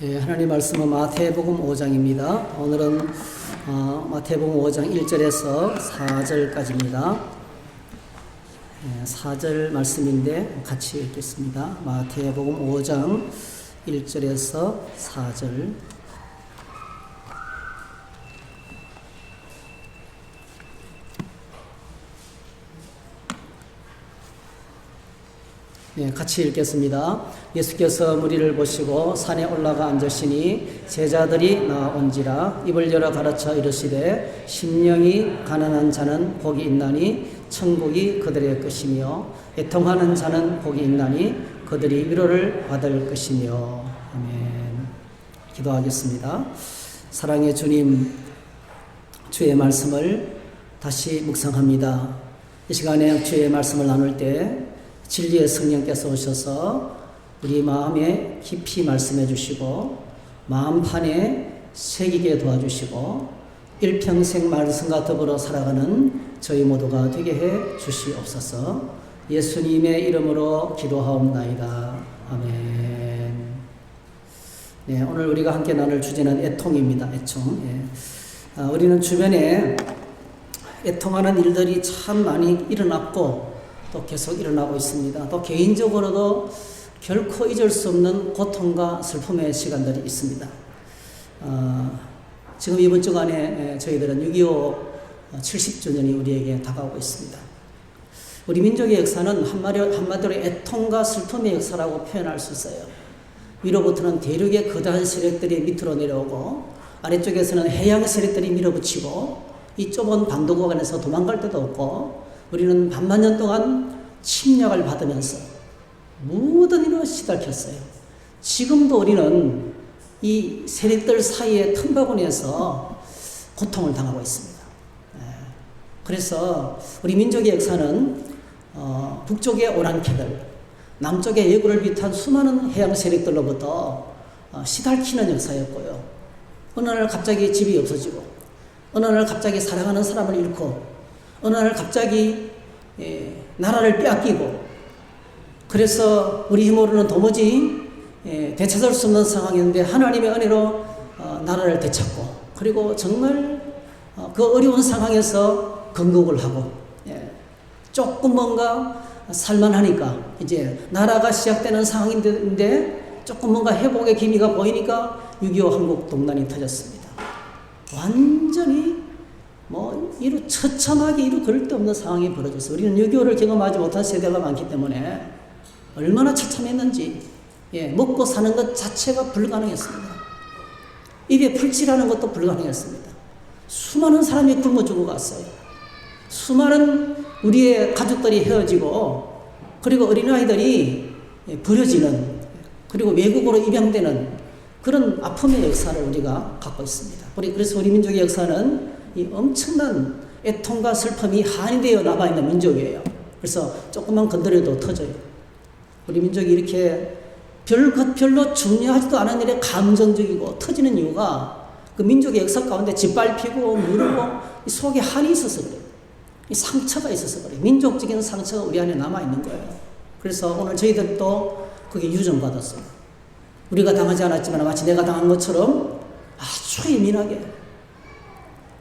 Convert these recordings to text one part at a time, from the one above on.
하나님 말씀은 마태복음 5장입니다. 오늘은 마태복음 5장 1절에서 4절까지입니다. 4절 말씀인데 같이 읽겠습니다. 마태복음 5장 1절에서 4절. 같이 읽겠습니다. 예수께서 무리를 보시고 산에 올라가 앉으시니 제자들이 나온지라 입을 열어 가르쳐 이르시되 심령이 가난한 자는 복이 있나니 천국이 그들의 것이며 애통하는 자는 복이 있나니 그들이 위로를 받을 것이며. 아멘. 기도하겠습니다. 사랑의 주님, 주의 말씀을 다시 묵상합니다. 이 시간에 주의 말씀을 나눌 때 진리의 성령께서 오셔서 우리 마음에 깊이 말씀해 주시고 마음판에 새기게 도와주시고 일평생 말씀과 더불어 살아가는 저희 모두가 되게 해 주시옵소서. 예수님의 이름으로 기도하옵나이다. 아멘. 네, 오늘 우리가 함께 나눌 주제는 애통입니다. 애통. 우리는 주변에 애통하는 일들이 참 많이 일어났고 또 계속 일어나고 있습니다. 또 개인적으로도 결코 잊을 수 없는 고통과 슬픔의 시간들이 있습니다. 지금 이번 주간에 저희들은 6.25 70주년이 우리에게 다가오고 있습니다. 우리 민족의 역사는 한마디로 애통과 슬픔의 역사라고 표현할 수 있어요. 위로부터는 대륙의 거대한 세력들이 밑으로 내려오고 아래쪽에서는 해양 세력들이 밀어붙이고 이 좁은 반도국 안에서 도망갈 데도 없고 우리는 반만년 동안 침략을 받으면서 모든 일로 시달렸어요. 지금도 우리는 이 세력들 사이의 틈바구니에서 고통을 당하고 있습니다. 그래서 우리 민족의 역사는 북쪽의 오랑캐들, 남쪽의 예구를 비롯한 수많은 해양 세력들로부터 시달키는 역사였고요. 어느 날 갑자기 집이 없어지고 어느 날 갑자기 사랑하는 사람을 잃고 어느 날 갑자기 나라를 빼앗기고 그래서 우리 힘으로는 도무지 되찾을 수 없는 상황이었는데 하나님의 은혜로 나라를 되찾고 그리고 정말 그 어려운 상황에서 건국을 하고 조금 뭔가 살만하니까 이제 나라가 시작되는 상황인데 조금 뭔가 회복의 기미가 보이니까 6.25 한국 동란이 터졌습니다. 완전히 이루 처참하게 이루 그럴 데 없는 상황이 벌어졌어요. 우리는 6.25를 경험하지 못한 세대가 많기 때문에 얼마나 처참했는지 먹고 사는 것 자체가 불가능했습니다. 입에 풀칠하는 것도 불가능했습니다. 수많은 사람이 굶어 죽어갔어요. 수많은 우리의 가족들이 헤어지고 그리고 어린아이들이 버려지는 그리고 외국으로 입양되는 그런 아픔의 역사를 우리가 갖고 있습니다. 그래서 우리 민족의 역사는 이 엄청난 애통과 슬픔이 한이 남아있는 민족이에요. 그래서 조금만 건드려도 터져요. 우리 민족이 이렇게 별로 중요하지도 않은 일에 감정적이고 터지는 이유가 그 민족의 역사 가운데 짓밟히고 무르고 속에 한이 있어서 그래요. 이 상처가 있어서 그래요. 민족적인 상처가 우리 안에 남아있는 거예요. 그래서 오늘 저희들도 그게 유전받았어요. 우리가 당하지 않았지만 마치 내가 당한 것처럼 아주 예민하게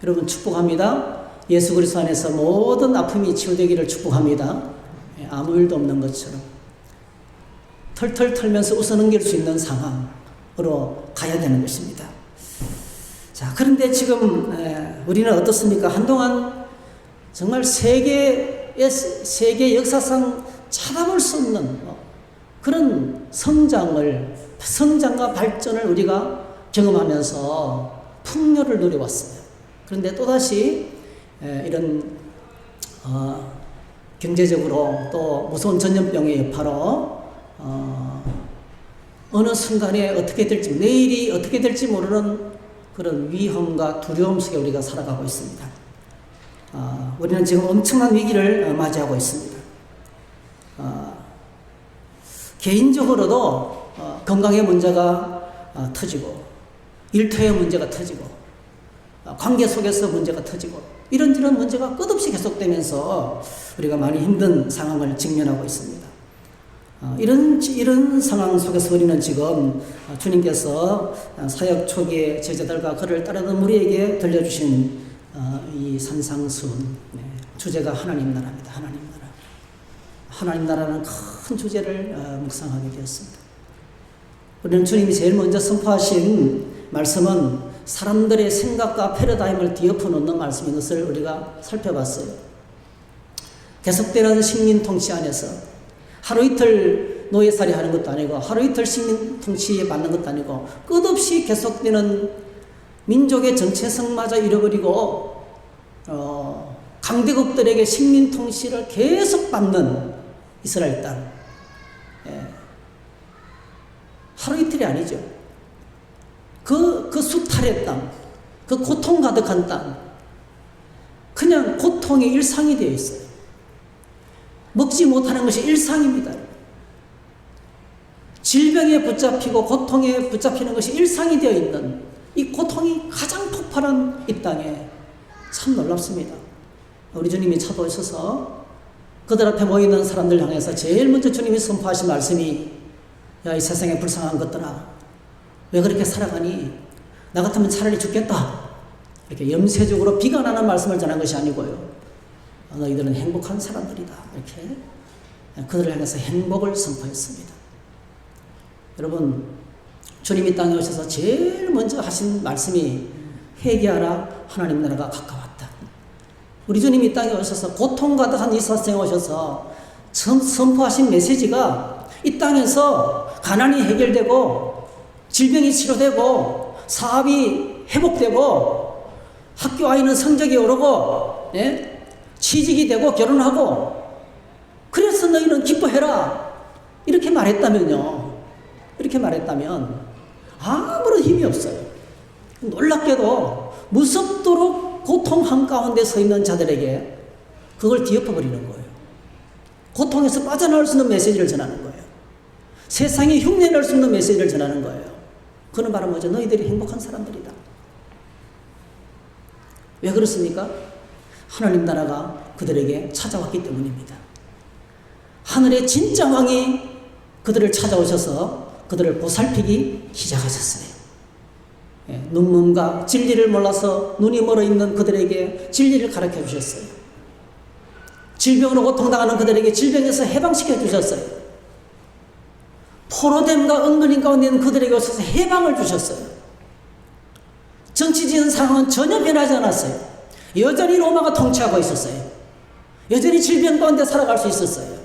여러분 축복합니다. 예수 그리스도 안에서 모든 아픔이 치유되기를 축복합니다. 아무 일도 없는 것처럼 털털 털면서 웃어넘길 수 있는 상황으로 가야 되는 것입니다. 자, 그런데 지금 우리는 어떻습니까? 한동안 정말 세계 역사상 찾아볼 수 없는 그런 성장과 발전을 우리가 경험하면서 풍요를 누려왔어요. 그런데 또다시 이런 경제적으로 또 무서운 전염병의 여파로 어느 순간에 어떻게 될지 내일이 어떻게 될지 모르는 그런 위험과 두려움 속에 우리가 살아가고 있습니다. 우리는 지금 엄청난 위기를 맞이하고 있습니다. 개인적으로도 건강의 문제가 터지고 일터의 문제가 터지고 관계 속에서 문제가 터지고 이런저런 문제가 끝없이 계속되면서 우리가 많이 힘든 상황을 직면하고 있습니다. 이런 상황 속에서 우리는 지금 주님께서 사역 초기에 제자들과 그를 따르는 우리에게 들려주신 이 산상수훈, 주제가 하나님 나라입니다. 하나님 나라. 하나님 나라는 큰 주제를 묵상하게 되었습니다. 우리는 주님이 제일 먼저 선포하신 말씀은 사람들의 생각과 패러다임을 뒤엎어 놓는 말씀인 것을 우리가 살펴봤어요. 계속되는 식민 통치 안에서 하루 이틀 노예살이 하는 것도 아니고 하루 이틀 식민 통치에 받는 것도 아니고 끝없이 계속되는 민족의 정체성마저 잃어버리고 강대국들에게 식민 통치를 계속 받는 이스라엘 땅. 하루 이틀이 아니죠. 그 수탈의 땅, 그 고통 가득한 땅, 그냥 고통의 일상이 되어 있어요. 먹지 못하는 것이 일상입니다. 질병에 붙잡히고 고통에 붙잡히는 것이 일상이 되어 있는 이 고통이 가장 폭발한 이 땅에 참 놀랍습니다. 우리 주님이 찾아오셔서 그들 앞에 모이는 사람들 향해서 제일 먼저 주님이 선포하신 말씀이 야, 이 세상에 불쌍한 것들아, 왜 그렇게 살아가니? 나 같으면 차라리 죽겠다. 이렇게 염세적으로 비관하는 말씀을 전한 것이 아니고요. 너희들은 행복한 사람들이다. 이렇게 그들을 향해서 행복을 선포했습니다. 여러분, 주님이 땅에 오셔서 제일 먼저 하신 말씀이 회개하라, 하나님 나라가 가까웠다. 우리 주님이 땅에 오셔서 고통 가득한 이 세상에 오셔서 선포하신 메시지가 이 땅에서 가난이 해결되고 질병이 치료되고 사업이 회복되고 학교 아이는 성적이 오르고 취직이 되고 결혼하고 그래서 너희는 기뻐해라 이렇게 말했다면요. 이렇게 말했다면 아무런 힘이 없어요. 놀랍게도 무섭도록 고통 한가운데 서 있는 자들에게 그걸 뒤엎어버리는 거예요. 고통에서 빠져나올 수 있는 메시지를 전하는 거예요. 세상에 흉내낼 수 있는 메시지를 전하는 거예요. 그는 바로 뭐죠? 너희들이 행복한 사람들이다. 왜 그렇습니까? 하나님 나라가 그들에게 찾아왔기 때문입니다. 하늘의 진짜 왕이 그들을 찾아오셔서 그들을 보살피기 시작하셨어요. 눈먼과 진리를 몰라서 눈이 멀어 있는 그들에게 진리를 가르쳐 주셨어요. 질병으로 고통당하는 그들에게 질병에서 해방시켜 주셨어요. 포로됨과 엉글림 가운데 있는 그들에게 오셔서 해방을 주셨어요. 정치적인 상황은 전혀 변하지 않았어요. 여전히 로마가 통치하고 있었어요. 여전히 질병 가운데 살아갈 수 있었어요.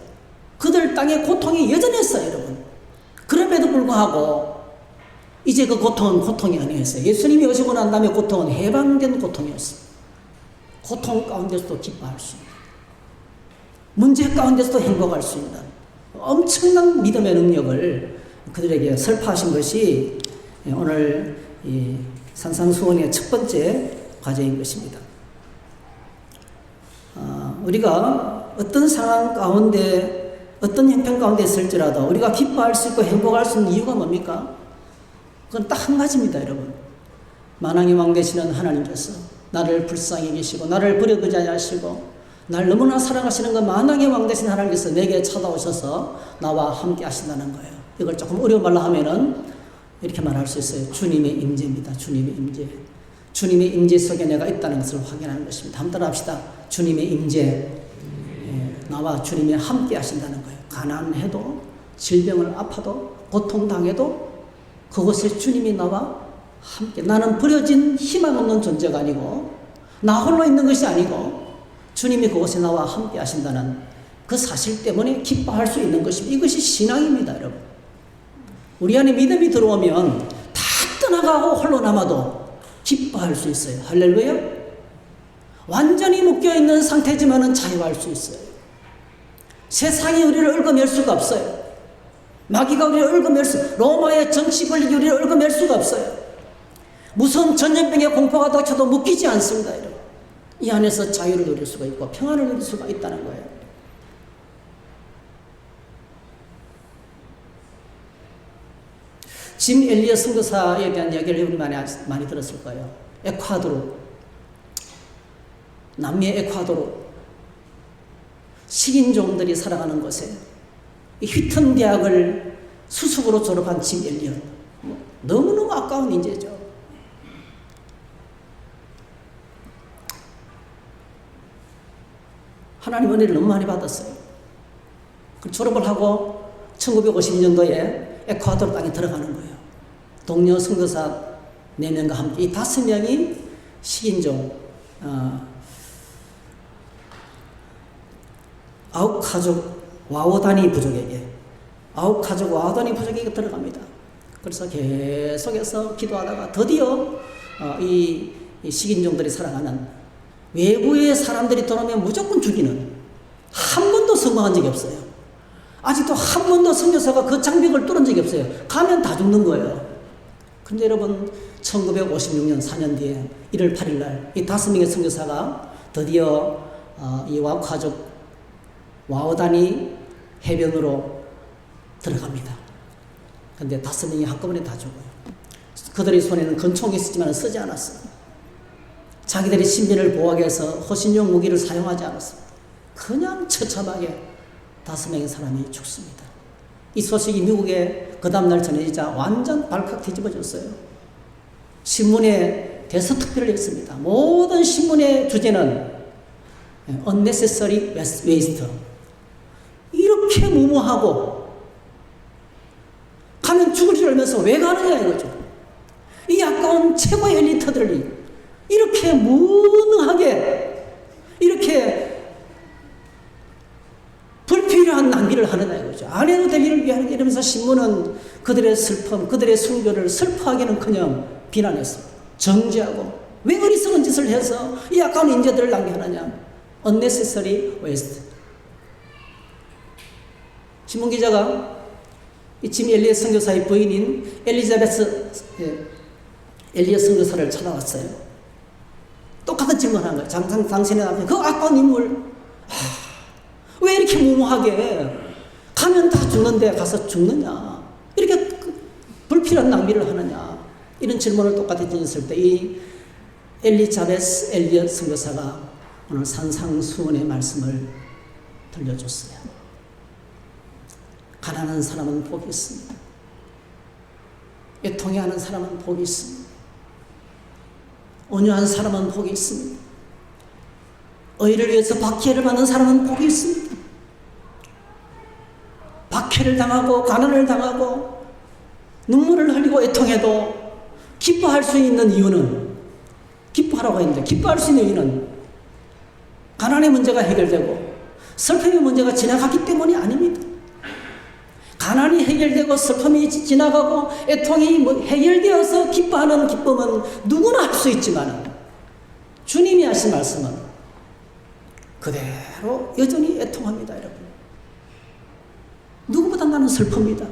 그들 땅의 고통이 여전했어요, 여러분. 그럼에도 불구하고 이제 그 고통은 고통이 아니었어요. 예수님이 오시고 난 다음에 고통은 해방된 고통이었어요. 고통 가운데서도 기뻐할 수 있는, 문제 가운데서도 행복할 수 있는 엄청난 믿음의 능력을 그들에게 설파하신 것이 오늘 이 산상수훈의 첫 번째 과제인 것입니다. 우리가 어떤 상황 가운데 어떤 형편 가운데 있을지라도 우리가 기뻐할 수 있고 행복할 수 있는 이유가 뭡니까? 그건 딱 한 가지입니다, 여러분. 만왕의 왕 되시는 하나님께서 나를 불쌍히 계시고 나를 버려두지 않으시고 날 너무나 사랑하시는 그 만왕의 왕 되신 하나님께서 내게 찾아오셔서 나와 함께 하신다는 거예요. 이걸 조금 어려운 말로 하면은 이렇게 말할 수 있어요. 주님의 임재입니다. 주님의 임재. 주님의 임재 속에 내가 있다는 것을 확인하는 것입니다. 한번 따라 합시다. 주님의 임재. 나와 주님이 함께 하신다는 거예요. 가난해도 질병을 아파도 고통당해도 그곳에 주님이 나와 함께, 나는 버려진 희망 없는 존재가 아니고 나 홀로 있는 것이 아니고 주님이 그곳에 나와 함께 하신다는 그 사실 때문에 기뻐할 수 있는 것입니다. 이것이 신앙입니다, 여러분. 우리 안에 믿음이 들어오면 다 떠나가고 홀로 남아도 기뻐할 수 있어요. 할렐루야. 완전히 묶여있는 상태지만은 자유할 수 있어요. 세상이 우리를 얽어맬 수가 없어요. 마귀가 우리를 얽어맬 로마의 정치 권력이 우리를 얽어맬 수가 없어요. 무서운 전염병의 공포가 닥쳐도 묶이지 않습니다, 여러분. 이 안에서 자유를 누릴 수가 있고 평안을 누릴 수가 있다는 거예요. 짐 엘리엇 선교사에 대한 이야기를 여러분이 많이 들었을 거예요. 에콰도르, 남미 에콰도르, 식인종들이 살아가는 곳에 이 휘튼 대학을 수석으로 졸업한 짐 엘리엇. 너무너무 아까운 인재죠. 하나님 은혜를 너무 많이 받았어요. 졸업을 하고 1950년도에 에콰도르 땅에 들어가는 거예요. 동료 선교사 4명과 함께 이 5명이 식인종 아우카족 와오다니 부족에게 들어갑니다. 그래서 계속해서 기도하다가 드디어 이 식인종들이 살아가는 외부의 사람들이 들어오면 무조건 죽이는, 한 번도 성공한 적이 없어요. 아직도 한 번도 선교사가 그 장벽을 뚫은 적이 없어요. 가면 다 죽는 거예요. 근데 여러분 1956년 4년 뒤에 1월 8일 날 이 5명의 선교사가 드디어 이 와우카족 와오다니 해변으로 들어갑니다. 근데 5명이 한꺼번에 다 죽어요. 그들의 손에는 권총이 있었지만 쓰지 않았어요. 자기들의 신변을 보호하기 위해서 호신용 무기를 사용하지 않았습니다. 그냥 처참하게 5명의 사람이 죽습니다. 이 소식이 미국에 그 다음날 전해지자 완전 발칵 뒤집어졌어요. 신문에 대서특필을 했습니다. 모든 신문의 주제는 unnecessary waste. 이렇게 무모하고 가면 죽을 줄 알면서 왜 가느냐 이거죠. 이 아까운 최고의 엘리트들이 이렇게 무능하게 이렇게 불필요한 낭비를 하느냐 이거죠. 안 해도 될 일을 위하는 이러면서 신문은 그들의 슬픔, 그들의 순교를 슬퍼하기는커녕 비난했습니다. 정죄하고 왜 어리석은 짓을 해서 이 아까운 인재들을 낭비하느냐. unnecessary waste. 신문기자가 짐 엘리엇 선교사의 부인인 엘리자베스 엘리엇 선교사를 찾아왔어요. 똑같은 질문을 한 거예요. 당신의 남편, 그 아까운 인물, 왜 이렇게 무모하게 가면 다 죽는데 가서 죽느냐, 이렇게 불필요한 낭비를 하느냐, 이런 질문을 똑같이 던졌을 때 이 엘리자베스 엘리엇 선교사가 오늘 산상수훈의 말씀을 들려줬어요. 가난한 사람은 복이 있습니다. 애통해 하는 사람은 복이 있습니다. 온유한 사람은 복이 있습니다. 의를 위해서 박해를 받는 사람은 복이 있습니다. 박해를 당하고 가난을 당하고 눈물을 흘리고 애통해도 기뻐할 수 있는 이유는, 기뻐하라고 했는데 기뻐할 수 있는 이유는 가난의 문제가 해결되고 슬픔의 문제가 지나갔기 때문이 아닙니다. 가난이 해결되고 슬픔이 지나가고 애통이 해결되어서 기뻐하는 기쁨은 누구나 할 수 있지만 주님이 하신 말씀은 그대로 여전히 애통합니다. 여러분, 누구보다 나는 슬픕니다.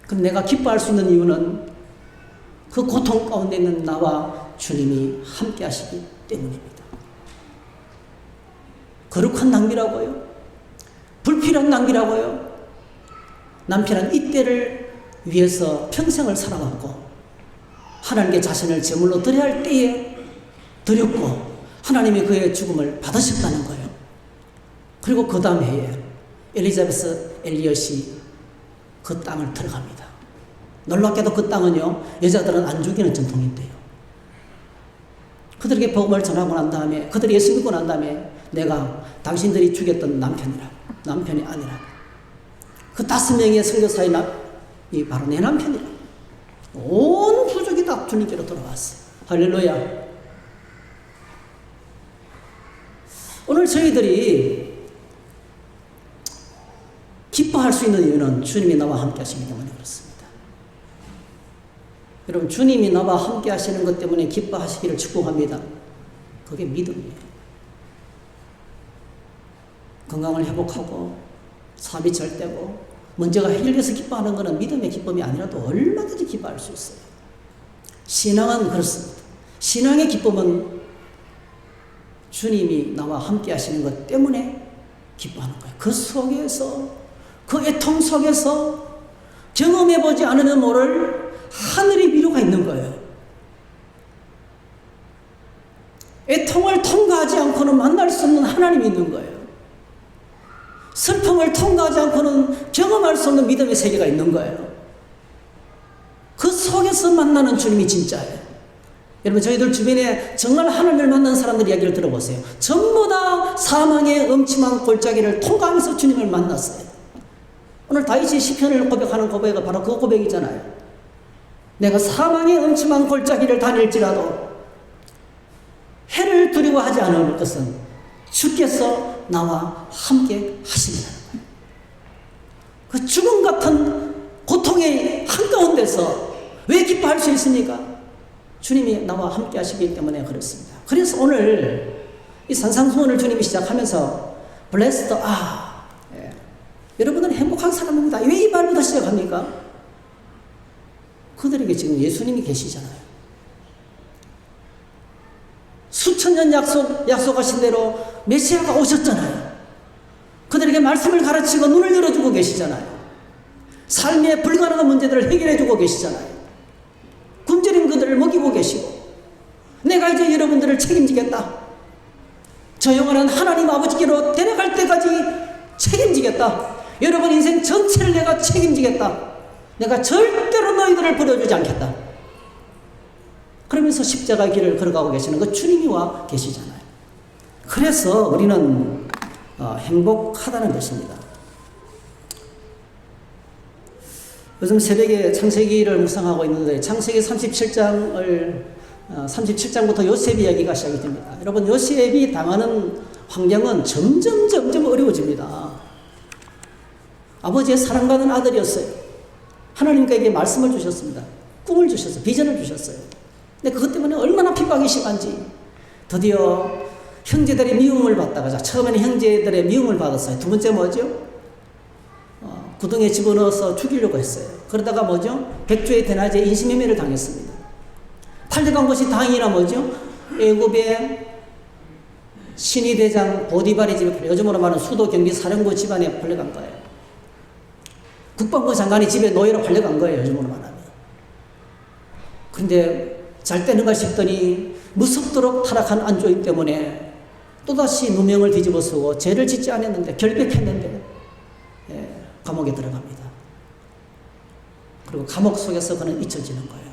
근데 내가 기뻐할 수 있는 이유는 그 고통 가운데 있는 나와 주님이 함께 하시기 때문입니다. 거룩한 낭비라고요? 불필요한 낭비라고요? 남편은 이때를 위해서 평생을 살아왔고 하나님께 자신을 제물로 드려야 할 때에 드렸고 하나님이 그의 죽음을 받으셨다는 거예요. 그리고 그 다음 해에 엘리자베스 엘리엇이 그 땅을 들어갑니다. 놀랍게도 그 땅은요, 여자들은 안 죽이는 전통인데요. 그들에게 복음을 전하고 난 다음에, 그들이 예수 믿고 난 다음에 내가 당신들이 죽였던 남편이 아니라 그 5명의 선교사의 이 바로 내 남편이라. 온 부족이 다 주님께로 돌아왔어요. 할렐루야. 오늘 저희들이 기뻐할 수 있는 이유는 주님이 나와 함께 하시기 때문에 그렇습니다. 여러분, 주님이 나와 함께 하시는 것 때문에 기뻐하시기를 축복합니다. 그게 믿음이에요. 건강을 회복하고 삶이 절대고 문제가 해결돼서 기뻐하는 것은 믿음의 기쁨이 아니라도 얼마든지 기뻐할 수 있어요. 신앙은 그렇습니다. 신앙의 기쁨은 주님이 나와 함께 하시는 것 때문에 기뻐하는 거예요. 그 속에서, 그 애통 속에서 경험해보지 않으면 모를 하늘의 위로가 있는 거예요. 애통을 통과하지 않고는 만날 수 없는 하나님이 있는 거예요. 슬픔을 통과하지 않고는 경험할 수 없는 믿음의 세계가 있는 거예요. 그 속에서 만나는 주님이 진짜예요. 여러분, 저희들 주변에 정말 하나님을 만난 사람들 이야기를 들어보세요. 전부 다 사망의 음침한 골짜기를 통과하면서 주님을 만났어요. 오늘 다윗이 시편을 고백하는 고백이 바로 그 고백이잖아요. 내가 사망의 음침한 골짜기를 다닐지라도 해를 두려워하지 않을 것은 주께서 나와 함께 하심이라는 거예요. 그 죽음 같은 고통의 한가운데서 왜 기뻐할 수 있습니까? 주님이 나와 함께 하시기 때문에 그렇습니다. 그래서 오늘 이 산상수훈을 주님이 시작하면서 Blessed are, 여러분은 행복한 사람입니다. 왜 이 말부터 시작합니까? 그들에게 지금 예수님이 계시잖아요. 수천 년 약속하신 대로 메시아가 오셨잖아요. 그들에게 말씀을 가르치고 눈을 열어주고 계시잖아요. 삶의 불가능한 문제들을 해결해주고 계시잖아요. 굶주린 그들을 먹이고 계시고, 내가 이제 여러분들을 책임지겠다. 저 영원한 하나님 아버지께로 데려갈 때까지 책임지겠다. 여러분 인생 전체를 내가 책임지겠다. 내가 절대로 너희들을 버려주지 않겠다. 그러면서 십자가 길을 걸어가고 계시는 그 주님이 와 계시잖아요. 그래서 우리는 행복하다는 것입니다. 요즘 새벽에 창세기를 묵상하고 있는데 창세기 37장부터 요셉 이야기가 시작이 됩니다. 여러분, 요셉이 당하는 환경은 점점 어려워집니다. 아버지의 사랑받는 아들이었어요. 하나님께서 말씀을 주셨습니다. 꿈을 주셨어요. 비전을 주셨어요. 근데 그것 때문에 얼마나 핍박이 심한지 드디어 형제들의 미움을 받다가, 처음에는 형제들의 미움을 받았어요. 두 번째 뭐죠? 구덩이에 집어넣어서 죽이려고 했어요. 그러다가 뭐죠? 백조의 대낮에 인신매매를 당했습니다. 탈퇴한 것이 다행이라 뭐죠? 애굽의 신이 대장 보디발의 집에, 요즘으로 말하는 수도 경비 사령부 집안에 팔려간 거예요. 국방부 장관의 집에 노예로 팔려간 거예요. 요즘으로 말하면. 그런데 잘 되는가 싶더니 무섭도록 타락한 안주인 때문에 또다시 누명을 뒤집어쓰고 죄를 짓지 않았는데, 결백했는데 감옥에 들어갑니다. 그리고 감옥 속에서 그는 잊혀지는 거예요.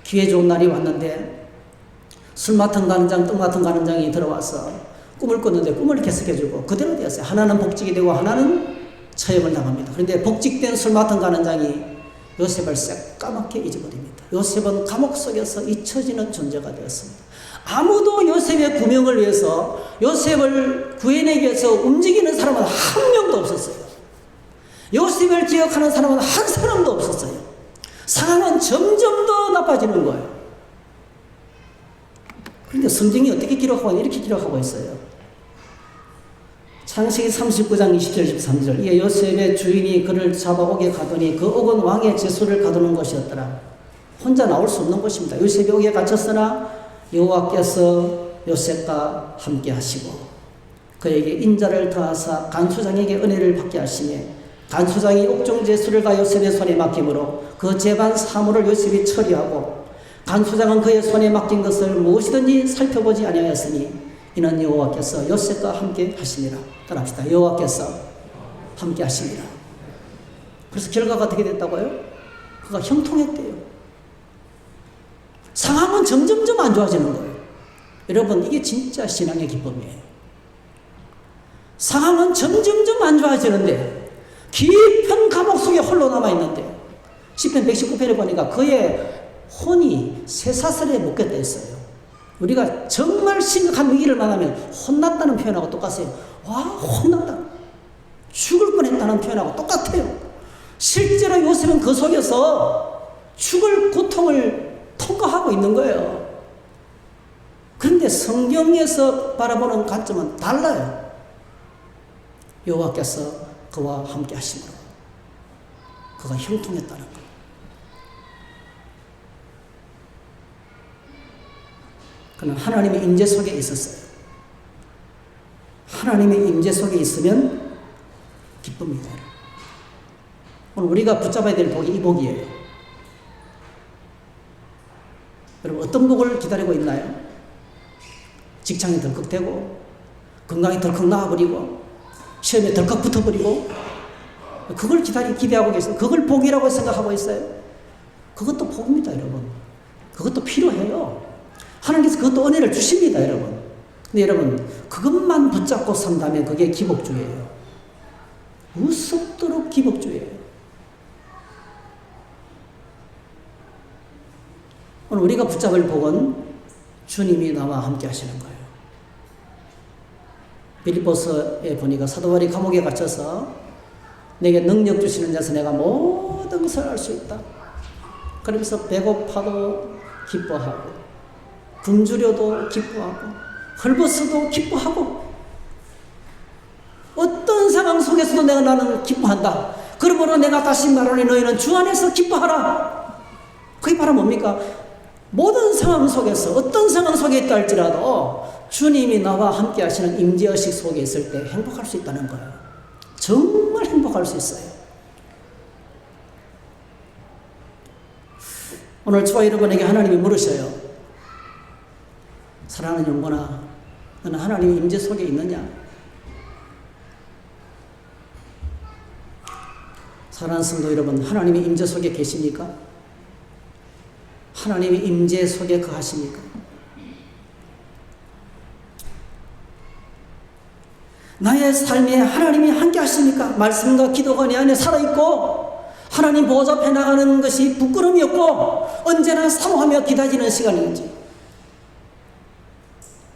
기회 좋은 날이 왔는데 술 맡은 가는장, 떡 맡은 가는장이 들어와서 꿈을 꿨는데 꿈을 계속해주고 그대로 되었어요. 하나는 복직이 되고 하나는 처형을 당합니다. 그런데 복직된 술 맡은 가는장이 요셉을 새까맣게 잊어버립니다. 요셉은 감옥 속에서 잊혀지는 존재가 되었습니다. 아무도 요셉의 구명을 위해서, 요셉을 구해내기 위해서 움직이는 사람은 한 명도 없었어요. 요셉을 기억하는 사람은 한 사람도 없었어요. 상황은 점점 더 나빠지는 거예요. 그런데 성경이 어떻게 기록하고 있냐? 이렇게 기록하고 있어요. 창세기 39장 20절 23절. 이에 요셉의 주인이 그를 잡아오게 가더니 그 옥은 왕의 제수를 가두는 것이었더라. 혼자 나올 수 없는 것입니다. 요셉이 옥에 갇혔으나 여호와께서 요셉과 함께 하시고 그에게 인자를 더하사 간수장에게 은혜를 받게 하시며, 간수장이 옥중 제수를 가 요셉의 손에 맡김으로 그 재반 사물을 요셉이 처리하고, 간수장은 그의 손에 맡긴 것을 무엇이든지 살펴보지 아니하였으니 이는 여호와께서 요셉과 함께 하시니라. 따라합시다. 여호와께서 함께 하시니라. 그래서 결과가 어떻게 됐다고요? 그가 형통했대요. 상황은 점점점 안 좋아지는 거예요. 여러분, 이게 진짜 신앙의 기쁨이에요. 상황은 점점점 안 좋아지는데 깊은 감옥 속에 홀로 남아있는데, 시편 119편에 보니까 그의 혼이 쇠사슬에 묶였다 했어요. 우리가 정말 심각한 위기를 만나면 혼났다는 표현하고 똑같아요. 와, 혼났다. 죽을 뻔했다는 표현하고 똑같아요. 실제로 요셉은 그 속에서 죽을 고통을 통과하고 있는 거예요. 그런데 성경에서 바라보는 관점은 달라요. 여호와께서 그와 함께 하심으로 그가 형통했다는 거예요. 그는 하나님의 임재 속에 있었어요. 하나님의 임재 속에 있으면 기쁩니다. 오늘 우리가 붙잡아야 될 복이 이 복이에요. 여러분, 어떤 복을 기다리고 있나요? 직장이 덜컥되고, 건강이 덜컥 나와버리고, 시험에 덜컥 붙어버리고 그걸 기대하고 계세요. 그걸 복이라고 생각하고 있어요. 그것도 복입니다, 여러분. 그것도 필요해요. 하나님께서 그것도 은혜를 주십니다, 여러분. 근데 여러분, 그것만 붙잡고 산다면 그게 기복주의예요. 무섭도록 기복주의예요. 오늘 우리가 붙잡을 복은 주님이 나와 함께 하시는 거예요. 빌립보서에 보니까 사도 바울이 감옥에 갇혀서 내게 능력 주시는 자서 내가 모든 것을 알 수 있다. 그러면서 배고파도 기뻐하고 굶주려도 기뻐하고 헐벗어도 기뻐하고 어떤 상황 속에서도 나는 기뻐한다. 그러므로 내가 다시 말하니 너희는 주 안에서 기뻐하라. 그게 바로 뭡니까? 모든 상황 속에서 어떤 상황 속에 있다 할지라도 주님이 나와 함께 하시는 임재의식 속에 있을 때 행복할 수 있다는 거예요. 정말 행복할 수 있어요. 오늘 저와 여러분에게 하나님이 물으셔요. 사랑하는 영혼아, 너는 하나님의 임재 속에 있느냐? 사랑하는 성도 여러분, 하나님의 임재 속에 계십니까? 하나님의 임재 속에 거하십니까? 나의 삶에 하나님이 함께 하십니까? 말씀과 기도가 내 안에 살아있고 하나님 보좌 앞에 나가는 것이 부끄러움이 없고 언제나 사모하며 기다리는 시간인지.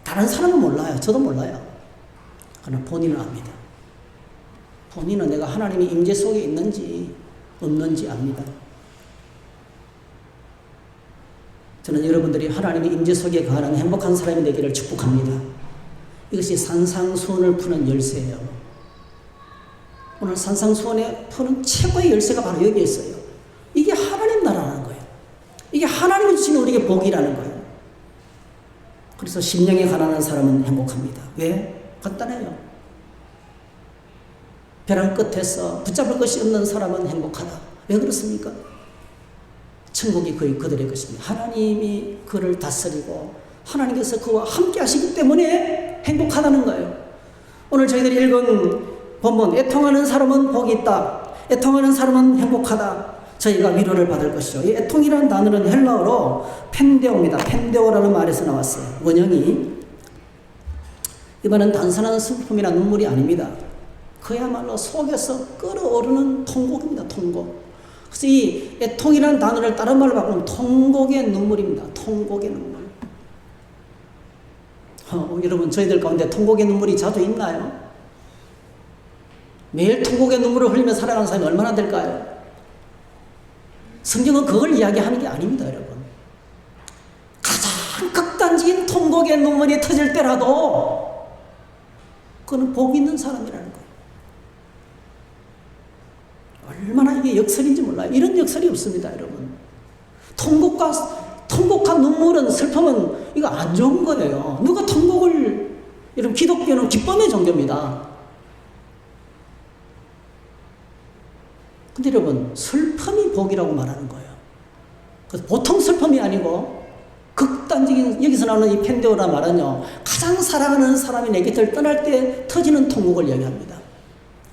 다른 사람은 몰라요. 저도 몰라요. 그러나 본인은 압니다. 본인은 내가 하나님의 임재 속에 있는지 없는지 압니다. 저는 여러분들이 하나님의 임재 속에 거하는 행복한 사람이 되기를 축복합니다. 이것이 산상수훈을 푸는 열쇠예요. 오늘 산상수훈에 푸는 최고의 열쇠가 바로 여기에 있어요. 이게 하나님 나라라는 거예요. 이게 하나님이 주시는 우리에게 복이라는 거예요. 그래서 심령에 가난한 사람은 행복합니다. 왜? 간단해요. 벼랑 끝에서 붙잡을 것이 없는 사람은 행복하다. 왜 그렇습니까? 천국이 그들의 것입니다. 하나님이 그를 다스리고 하나님께서 그와 함께 하시기 때문에 행복하다는 거예요. 오늘 저희들이 읽은 본문, 애통하는 사람은 복이 있다. 애통하는 사람은 행복하다. 저희가 위로를 받을 것이죠. 이 애통이라는 단어는 헬라어로 펜데오입니다. 펜데오라는 말에서 나왔어요. 원형이 이번엔 단순한 슬픔이나 눈물이 아닙니다. 그야말로 속에서 끓어오르는 통곡입니다. 통곡. 그래서 이 애통이라는 단어를 다른 말로 바꾸면 통곡의 눈물입니다. 통곡의 눈물. 여러분, 저희들 가운데 통곡의 눈물이 자주 있나요? 매일 통곡의 눈물을 흘리며 살아가는 사람이 얼마나 될까요? 성경은 그걸 이야기하는 게 아닙니다, 여러분. 가장 극단적인 통곡의 눈물이 터질 때라도 그는 복 있는 사람이라는 거예요. 얼마나 이게 역설인지 몰라요. 이런 역설이 없습니다, 여러분. 통곡한 눈물은, 슬픔은 이거 안 좋은 거예요. 누가 통곡을, 여러분, 기독교는 기쁨의 종교입니다. 근데 여러분, 슬픔이 복이라고 말하는 거예요. 그래서 보통 슬픔이 아니고 극단적인, 여기서 나오는 이 펜데오라 말은요, 가장 사랑하는 사람이 내 곁을 떠날 때 터지는 통곡을 이야기합니다.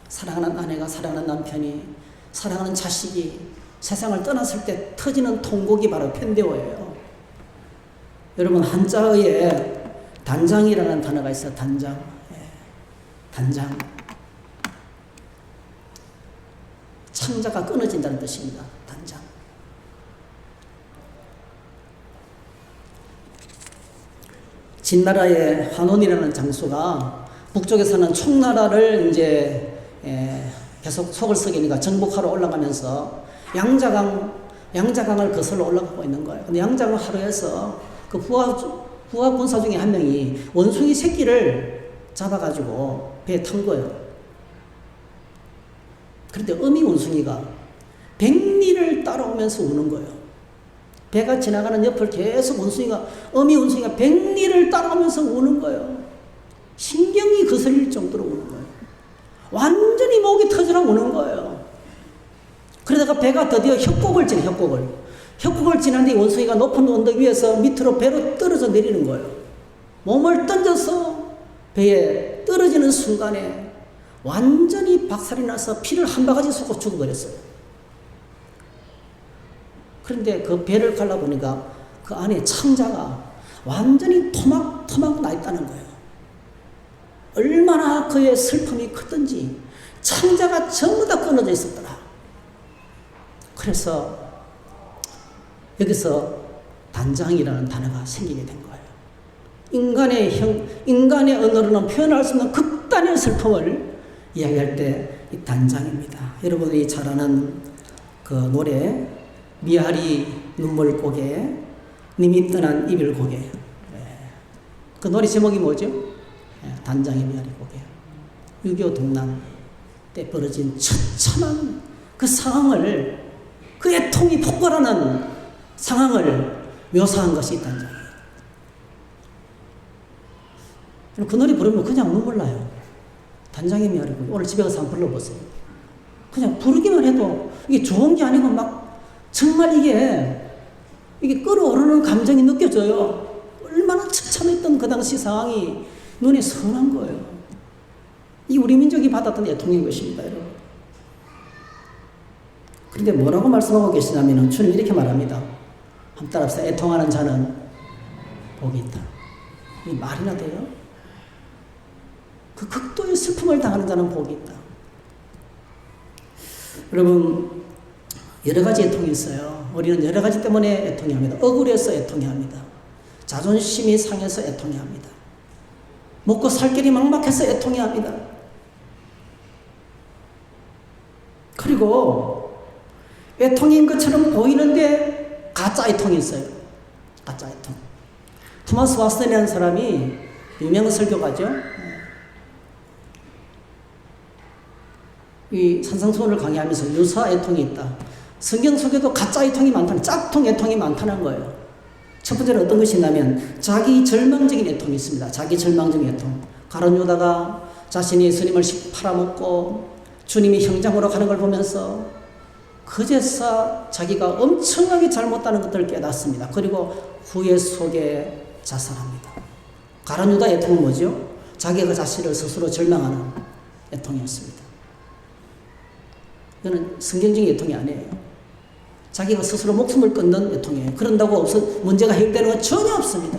사랑하는 아내가, 사랑하는 남편이, 사랑하는 자식이 세상을 떠났을 때 터지는 통곡이 바로 펜데오예요. 여러분, 한자어에 단장이라는 단어가 있어요. 단장. 단장. 창자가 끊어진다는 뜻입니다. 단장. 진나라의 한온이라는 장수가 북쪽에 사는 총나라를 이제 계속 속을 썩이니까 정복하러 올라가면서 양자강을 거슬러 올라가고 있는 거예요. 근데 양자강 하루에서 그 부하 군사 중에 한 명이 원숭이 새끼를 잡아가지고 배에 탄 거예요. 그런데 어미 원숭이가 백리를 따라오면서 우는 거예요. 배가 지나가는 옆을 계속 어미 원숭이가 백리를 따라오면서 우는 거예요. 신경이 거슬릴 정도로 우는 거예요. 완전히 목이 터지라 우는 거예요. 그러다가 배가 드디어 협곡을 지났는데 원숭이가 높은 언덕 위에서 밑으로 배로 떨어져 내리는 거예요. 몸을 던져서 배에 떨어지는 순간에 완전히 박살이 나서 피를 한 바가지 쏟고 죽어버렸어요. 그런데 그 배를 갈라보니까 그 안에 창자가 완전히 토막토막 나 있다는 거예요. 얼마나 그의 슬픔이 컸던지 창자가 전부 다 끊어져 있었더라. 그래서 여기서 단장이라는 단어가 생기게 된 거예요. 인간의 언어로는 표현할 수 없는 극단의 슬픔을 이야기할 때 이 단장입니다. 여러분이 잘 아는 그 노래 미아리 눈물 고개 님이 떠난 이별 고개. 그 노래 제목이 뭐죠? 단장의 미아리 고개. 6.25 동란 때 벌어진 처참한 그 상황을, 그 애통이 폭발하는 상황을 묘사한 것이 단장이에요. 그 노래 부르면 그냥 눈물 나요. 단장의 미아리 고개. 오늘 집에 가서 한번 불러보세요. 그냥 부르기만 해도 이게 좋은 게 아니고 막 정말 이게 끓어오르는 감정이 느껴져요. 얼마나 처참했던 그 당시 상황이 눈에 선한 거예요. 이 우리 민족이 받았던 애통인 것입니다, 여러분. 그런데 뭐라고 말씀하고 계시냐면 주님 이렇게 말합니다. 한번 따라합시다. 애통하는 자는 복이 있다. 이 말이나 돼요? 그 극도의 슬픔을 당하는 자는 복이 있다. 여러분, 여러 가지 애통이 있어요. 우리는 여러 가지 때문에 애통이 합니다. 억울해서 애통이 합니다. 자존심이 상해서 애통이 합니다. 먹고 살 길이 막막해서 애통이 합니다. 그리고 애통인 것처럼 보이는데 가짜 애통이 있어요. 가짜 애통. 토마스 왓슨이라는 사람이 유명한 설교가죠. 이 산상수훈을 강의하면서 유사 애통이 있다. 성경 속에도 가짜 애통이 많다는, 짝퉁 애통이 많다는 거예요. 첫 번째는 어떤 것이 있냐면 자기 절망적인 애통이 있습니다. 자기 절망적인 애통. 가룟 유다가 자신이 예수님을 팔아먹고 주님이 형장으로 가는 걸 보면서 그제서 자기가 엄청나게 잘못다는 것들을 깨닫습니다. 그리고 후회 속에 자살합니다. 가룟 유다 애통은 뭐죠? 자기가 자신을 스스로 절망하는 애통이었습니다. 이거는 성경적인 애통이 아니에요. 자기가 스스로 목숨을 끊는 애통이에요. 그런다고 문제가 해결되는 건 전혀 없습니다.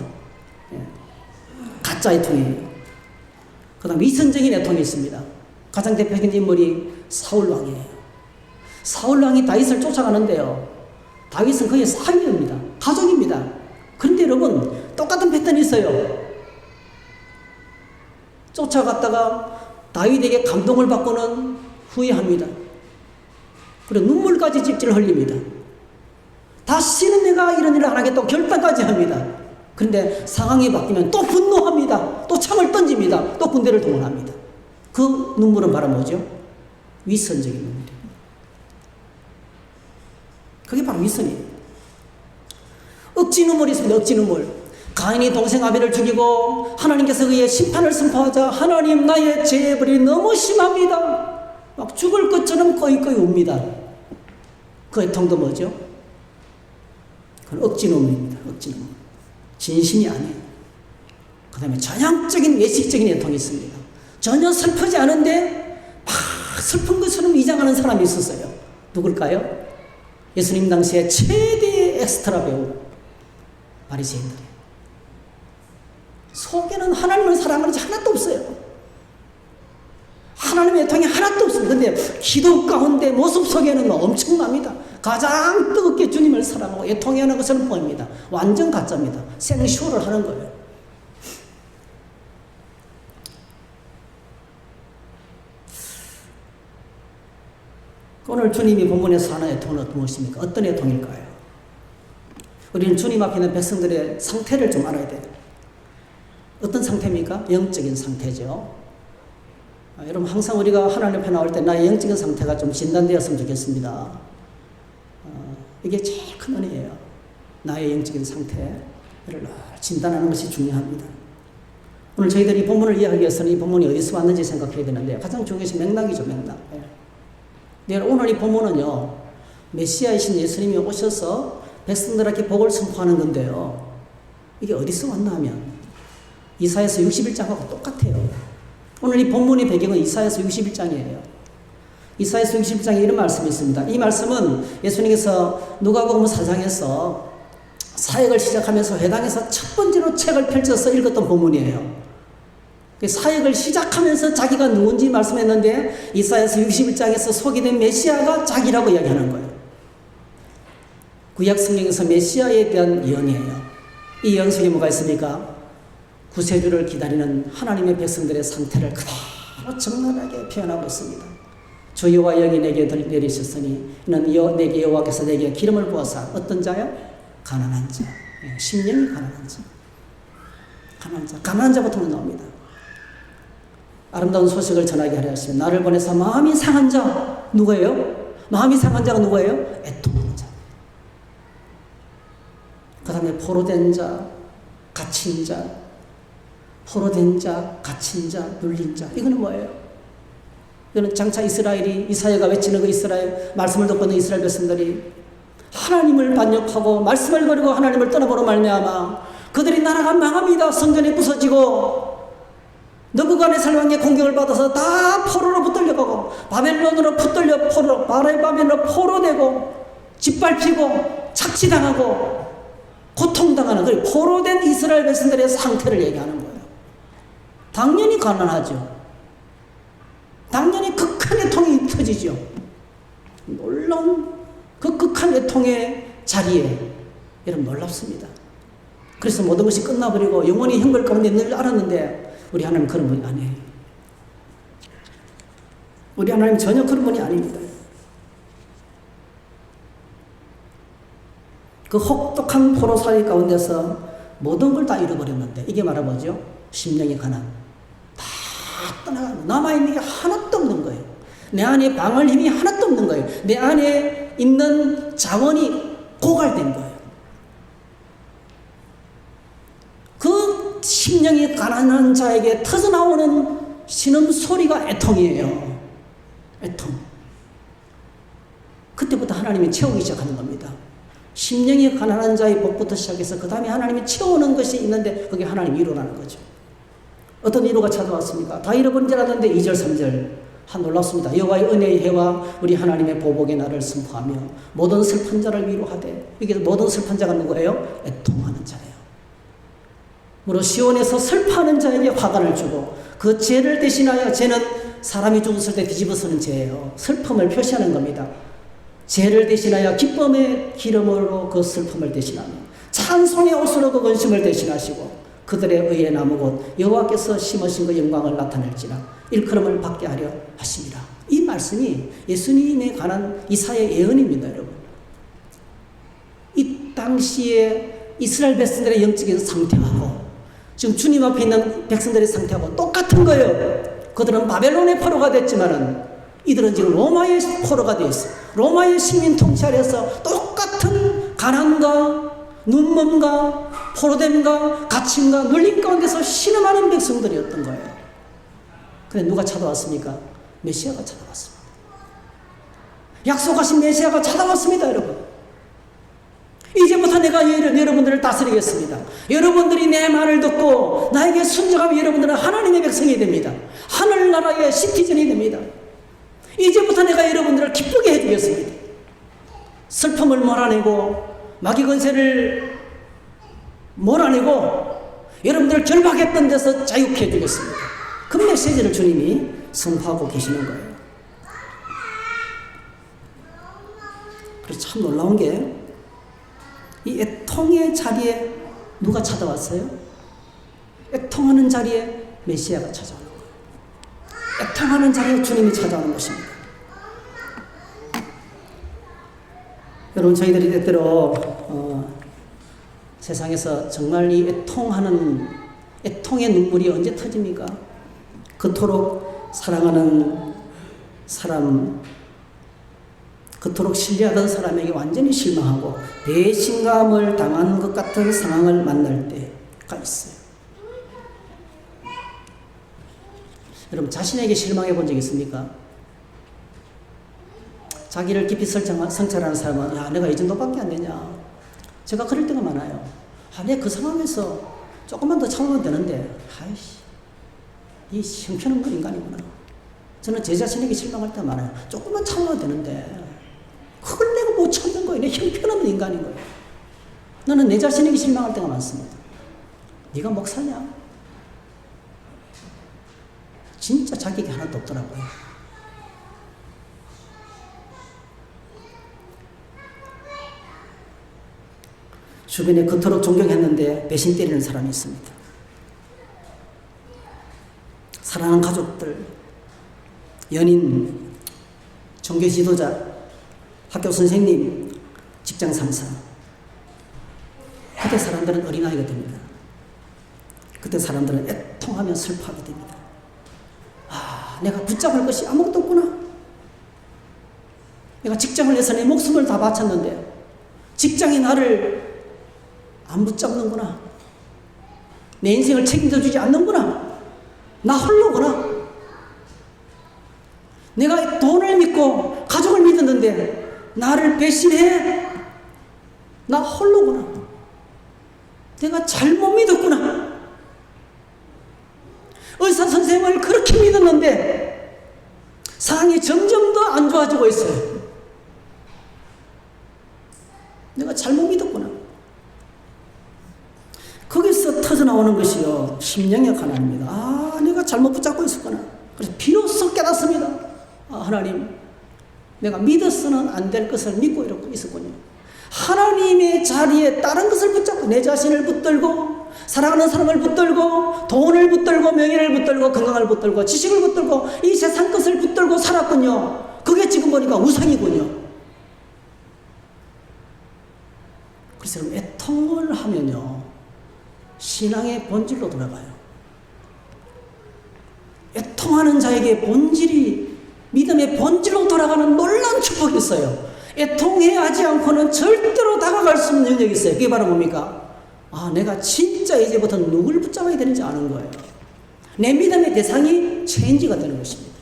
가짜 애통이에요. 그 다음 위선적인 애통이 있습니다. 가장 대표적인 인물이 사울왕이에요. 사울왕이 다윗을 쫓아가는데요. 다윗은 그의 사위입니다. 가족입니다. 그런데 여러분, 똑같은 패턴이 있어요. 쫓아갔다가 다윗에게 감동을 받고는 후회합니다. 그리고 눈물까지 찔찔 흘립니다. 다시는 내가 이런 일을 안 하겠다고 결단까지 합니다. 그런데 상황이 바뀌면 또 분노합니다. 또 창을 던집니다. 또 군대를 동원합니다. 그 눈물은 바로 뭐죠? 위선적인 눈물입니다. 그게 바로 위선이에요. 억지 눈물이 있습니다. 억지 눈물. 가인이 동생 아벨을 죽이고 하나님께서 그의 심판을 선포하자 하나님 나의 죄벌이 너무 심합니다. 막 죽을 것처럼 거의 웁니다. 그 애통도 뭐죠? 그건 억지 눈물입니다. 억지 눈물. 진심이 아니에요. 그 다음에 전향적인 예식적인 애통이 있습니다. 전혀 슬프지 않은데 막 슬픈 것처럼 위장하는 사람이 있었어요. 누굴까요? 예수님 당시에 최대의 엑스트라 배우 바리새인들이에요. 속에는 하나님을 사랑하는 자 하나도 없어요. 하나님의 애통이 하나도 없습니다. 근데 기도 가운데 모습 속에는 엄청납니다. 가장 뜨겁게 주님을 사랑하고 애통해하는 것을 보입니다. 완전 가짜입니다. 생쇼를 하는 거예요. 오늘 주님이 본문에서 하는 애통은 무엇입니까? 어떤 애통일까요? 우리는 주님 앞에 있는 백성들의 상태를 좀 알아야 돼요. 어떤 상태입니까? 영적인 상태죠. 여러분 항상 우리가 하나님 앞에 나올 때 나의 영적인 상태가 좀 진단되었으면 좋겠습니다. 이게 제일 큰 은혜예요. 나의 영적인 상태를 진단하는 것이 중요합니다. 오늘 저희들이 본문을 이해하기 위해서는 이 본문이 어디서 왔는지 생각해야 되는데 가장 중요한 것이 맥락이죠. 맥락. 오늘 이 본문은요. 메시아이신 예수님이 오셔서 백성들에게 복을 선포하는 건데요. 이게 어디서 왔나 하면 이사야서 61장하고 똑같아요. 오늘 이 본문의 배경은 이사야서 61장이에요. 이사야서 61장에 이런 말씀이 있습니다. 이 말씀은 예수님께서 누가복음 4장에서 사역을 시작하면서 회당에서 첫 번째로 책을 펼쳐서 읽었던 본문이에요. 사역을 시작하면서 자기가 누군지 말씀했는데 이사야서 61장에서 소개된 메시아가 자기라고 이야기하는 거예요. 구약 성경에서 메시아에 대한 예언이에요. 이 예언 속에 뭐가 있습니까? 구세주를 기다리는 하나님의 백성들의 상태를 그대로 적나라하게 표현하고 있습니다. 주 여호와 여기 내게 내리셨으니 이는 내게 여호와께서 내게 기름을 부어사 어떤 자요? 가난한 자, 심령이 가난한 자, 가난한 자부터 나옵니다. 아름다운 소식을 전하게 하려 하시면 나를 보내서 마음이 상한 자 누구예요? 마음이 상한 자가 누구예요? 애통하는 자. 그 다음에 포로된 자, 갇힌 자, 포로된 자, 갇힌 자, 눌린 자. 이거는 뭐예요? 이거는 장차 이스라엘이 이사야가 외치는 그 이스라엘 말씀을 듣고 있는 이스라엘 백성들이 하나님을 반역하고 말씀을 버리고 하나님을 떠나보로 말미암아 그들이 나라가 망합니다. 성전이 부서지고 느부갓네살 왕의 공격을 받아서 다 포로로 붙들려가고 바벨론으로 붙들려 바벨론으로 포로되고 짓밟히고 착취당하고 고통당하는 그 포로된 이스라엘 백성들의 상태를 얘기하는 거예요. 당연히 가난하죠. 당연히 극한 애통이 터지죠. 놀라운 그 극한 애통의 자리에 여러분 놀랍습니다. 그래서 모든 것이 끝나버리고 영원히 형벌 가운데 늘 알았는데 우리 하나님 그런 분이 아니에요. 우리 하나님 전혀 그런 분이 아닙니다. 그 혹독한 포로살이 가운데서 모든 걸 다 잃어버렸는데 이게 말해보죠. 심령의 가난. 다 떠나가는 남아있는 게 하나도 없는 거예요. 내 안에 방을 힘이 하나도 없는 거예요. 내 안에 있는 자원이 고갈된 거예요. 그 심령이 가난한 자에게 터져나오는 신음소리가 애통이에요. 애통. 그때부터 하나님이 채우기 시작하는 겁니다. 심령이 가난한 자의 복부터 시작해서 그 다음에 하나님이 채우는 것이 있는데 그게 하나님 위로라는 거죠. 어떤 위로가 찾아왔습니까? 다 잃어버린 줄 알았는데 2절 3절 놀랍습니다. 여호와의 은혜의 해와 우리 하나님의 보복의 날을 선포하며 모든 슬픈 자를 위로하되 이게 모든 슬픈 자가 누구예요? 애통하는 자예요. 무릇 시온에서 슬퍼하는 자에게 화관을 주고 그 죄를 대신하여 죄는 사람이 죽었을 때 뒤집어쓰는 죄예요. 슬픔을 표시하는 겁니다. 죄를 대신하여 기쁨의 기름으로 그 슬픔을 대신하며 찬송의 옷으로 그 근심을 대신하시고 그들의 의의 나무 곧 여호와께서 심으신 그 영광을 나타낼지라 일컬음을 받게 하려 하십니다. 이 말씀이 예수님에 관한 이사야의 예언입니다. 여러분. 이 당시에 이스라엘 백성들의 영적인 상태하고 지금 주님 앞에 있는 백성들의 상태하고 똑같은 거예요. 그들은 바벨론의 포로가 됐지만은 이들은 지금 로마의 포로가 되어 있어요. 로마의 식민 통치 아래에서 똑같은 가난과 눈먼과 포로됨과 갇힘과 눌림 가운데서 신음하는 백성들이었던 거예요. 그런데 누가 찾아왔습니까? 메시아가 찾아왔습니다. 약속하신 메시아가 찾아왔습니다. 여러분. 이제부터 내가 여러분들을 다스리겠습니다. 여러분들이 내 말을 듣고 나에게 순종하면 여러분들은 하나님의 백성이 됩니다. 하늘나라의 시티즌이 됩니다. 이제부터 내가 여러분들을 기쁘게 해주겠습니다. 슬픔을 몰아내고 마귀 권세를 몰아내고 여러분들을 결박했던 데서 자유케 해주겠습니다. 그 메시지를 주님이 선포하고 계시는 거예요. 그래서 참 놀라운 게 이 애통의 자리에 누가 찾아왔어요? 애통하는 자리에 메시아가 찾아오는 거예요. 애통하는 자리에 주님이 찾아오는 것입니다. 여러분 저희들이 때때로 세상에서 정말 이 애통의 눈물이 언제 터집니까? 그토록 사랑하는 사람, 그토록 신뢰하던 사람에게 완전히 실망하고 배신감을 당한 것 같은 상황을 만날 때가 있어요. 여러분 자신에게 실망해 본 적 있습니까? 자기를 깊이 성찰하는 사람은 야 내가 이 정도밖에 안 되냐. 제가 그럴 때가 많아요. 내가 그 상황에서 조금만 더 참으면 되는데 아이씨 이 형편없는 인간이구나. 저는 제 자신에게 실망할 때가 많아요. 조금만 참아도 되는데 그걸 내가 못 참는 거예요. 내 형편없는 인간인 거예요. 나는 내 자신에게 실망할 때가 많습니다. 네가 목사냐? 진짜 자격이 하나도 없더라고요. 주변에 그토록 존경했는데 배신 때리는 사람이 있습니다. 사랑하는 가족들, 연인, 종교 지도자, 학교 선생님, 직장 상사. 그때 사람들은 어린아이가 됩니다. 그때 사람들은 애통하며 슬퍼하게 됩니다. 아, 내가 붙잡을 것이 아무것도 없구나. 내가 직장을 내서 내 목숨을 다 바쳤는데 직장이 나를 안 붙잡는구나. 내 인생을 책임져 주지 않는구나. 나 홀로구나. 내가 돈을 믿고 가족을 믿었는데 나를 배신해. 나 홀로구나. 내가 잘못 믿었구나. 의사 선생님을 그렇게 믿었는데 상황이 점점 더 안 좋아지고 있어요. 내가 잘못 믿었구나. 거기서 터져나오는 것이요, 심령의 가난입니다. 아, 내가 잘못 붙잡고 있었구나. 그래서 비로소 깨닫습니다. 아, 하나님, 내가 믿어서는 안 될 것을 믿고 이러고 있었군요. 하나님의 자리에 다른 것을 붙잡고 내 자신을 붙들고 사랑하는 사람을 붙들고 돈을 붙들고 명예를 붙들고 건강을 붙들고 지식을 붙들고 이 세상 것을 붙들고 살았군요. 그게 지금 보니까 우상이군요. 그래서 애통을 하면요, 신앙의 본질로 돌아가요. 애통하는 자에게 본질이, 믿음의 본질로 돌아가는 놀라운 축복이 있어요. 애통해하지 않고는 절대로 다가갈 수 없는 능력이 있어요. 그게 바로 뭡니까? 아, 내가 진짜 이제부터 누굴 붙잡아야 되는지 아는 거예요. 내 믿음의 대상이 체인지가 되는 것입니다.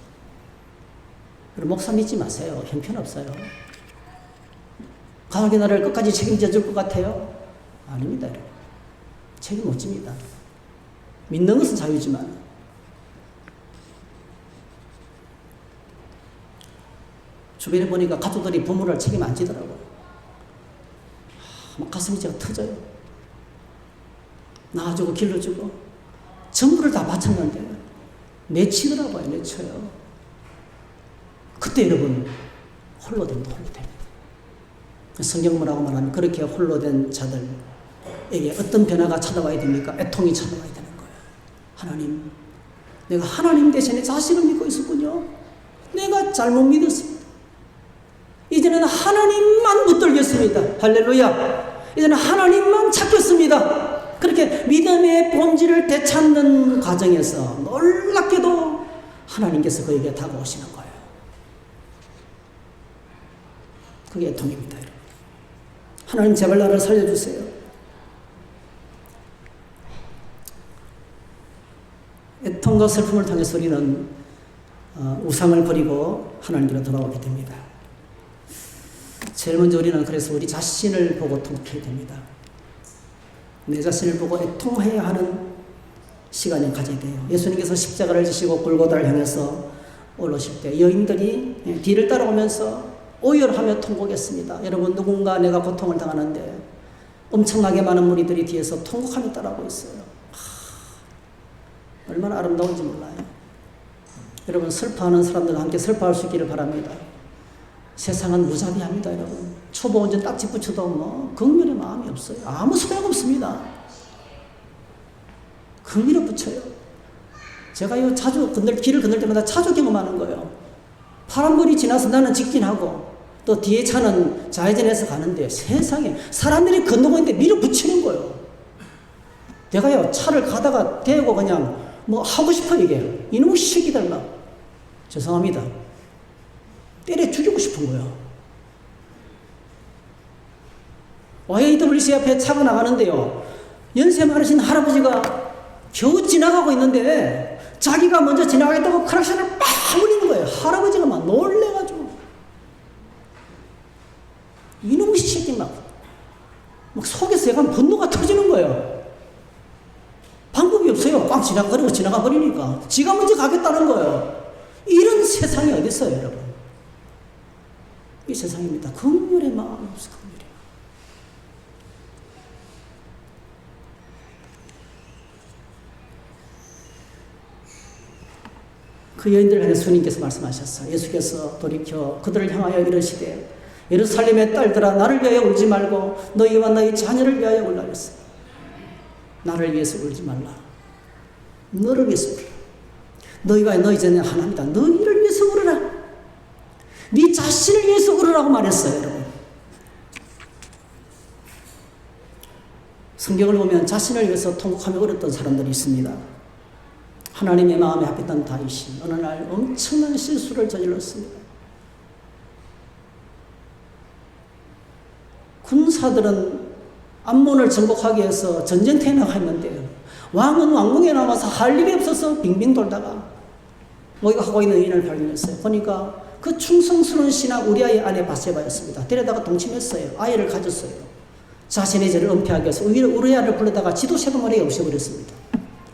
그리고 목사 믿지 마세요. 형편없어요. 가족이 나를 끝까지 책임져 줄 것 같아요? 아닙니다. 책임 못 집니다. 믿는 것은 자유지만 주변에 보니까 가족들이 부모를 책임 안 지더라고요. 막 가슴이 제가 터져요. 낳아주고 길러주고 전부를 다 바쳤는데 내치더라고요. 내쳐요. 그때 여러분 홀로 됩니다. 홀로 됩니다. 성경 뭐라고 말하면 그렇게 홀로 된 자들에게 어떤 변화가 찾아와야 됩니까? 애통이 찾아와야 되는 거예요. 하나님, 내가 하나님 대신에 자식을 믿고 있었군요. 내가 잘못 믿었습니다. 이제는 하나님만 붙들겠습니다. 할렐루야. 이제는 하나님만 찾겠습니다. 그렇게 믿음의 본질을 되찾는 과정에서 놀랍게도 하나님께서 그에게 다가오시는 거예요. 그게 애통입니다. 여러분. 하나님 제발 나를 살려주세요. 애통과 슬픔을 통해서 우리는 우상을 버리고 하나님께로 돌아오게 됩니다. 제일 먼저 우리는 그래서 우리 자신을 보고 통쾌해야 됩니다. 내 자신을 보고 애통해야 하는 시간을 가져야 돼요. 예수님께서 십자가를 지시고 골고다를 향해서 올라오실 때 여인들이 뒤를 따라오면서 오열하며 통곡했습니다. 여러분, 누군가 내가 고통을 당하는데 엄청나게 많은 무리들이 뒤에서 통곡하며 따라오고 있어요. 얼마나 아름다운지 몰라요. 여러분, 슬퍼하는 사람들과 함께 슬퍼할 수 있기를 바랍니다. 세상은 무자비합니다. 여러분, 초보 운전 딱지 붙여도 뭐 긍휼의 마음이 없어요. 아무 소용없습니다. 긍휼을 붙여요. 제가 자주 길을 건널 때마다 자주 경험하는 거예요. 파란불이 지나서 나는 직진하고 또 뒤에 차는 좌회전해서 가는데 세상에 사람들이 건너고 있는데 밀어붙이는 거예요. 내가요, 차를 가다가 대고 그냥 뭐 하고 싶어 이게. 이놈의 새끼들 막. 죄송합니다. 때려 죽이고 싶은 거예요. YWC 앞에 차가 나가는데요, 연세 많으신 할아버지가 겨우 지나가고 있는데 자기가 먼저 지나가겠다고 크락션을 막 울리는 거예요. 할아버지가 막 놀래가지고. 이놈의 새끼 막 속에서 약간 분노가 터지는 거예요. 방법이 없어요. 꽉 그러고 지나가 버리니까 지가 먼저 가겠다는 거예요. 이런 세상이 어디 있어요, 여러분? 이 세상입니다. 긍휼의 마음 없어, 긍휼의. 그 여인들을 향해 주님께서 말씀하셨어요. 예수께서 돌이켜 그들을 향하여 이르시되 예루살렘의 딸들아 나를 위하여 울지 말고 너희와 너희 자녀를 위하여 울라 그랬어요. 나를 위해서 울지 말라. 너를 위해서 울라. 너희와 너희 자녀 하나입니다. 너희를 위해서 울으라. 네 자신을 위해서 울으라고 말했어요, 여러분. 성경을 보면 자신을 위해서 통곡하며 울었던 사람들이 있습니다. 하나님의 마음에 합했던 다윗이 어느 날 엄청난 실수를 저질렀습니다. 군사들은 암몬을 정복하기 위해서 전쟁터에 나가 있는데요. 왕은 왕궁에 남아서 할 일이 없어서 빙빙 돌다가 모기가 하고 있는 여인을 발견했어요. 보니까 그 충성스러운 신하 우리아의 아내 바세바였습니다. 데려다가 동침했어요. 아이를 가졌어요. 자신의 죄를 은폐하기 위해서 우리아를 불러다가 지도새도 머리에 없애버렸습니다.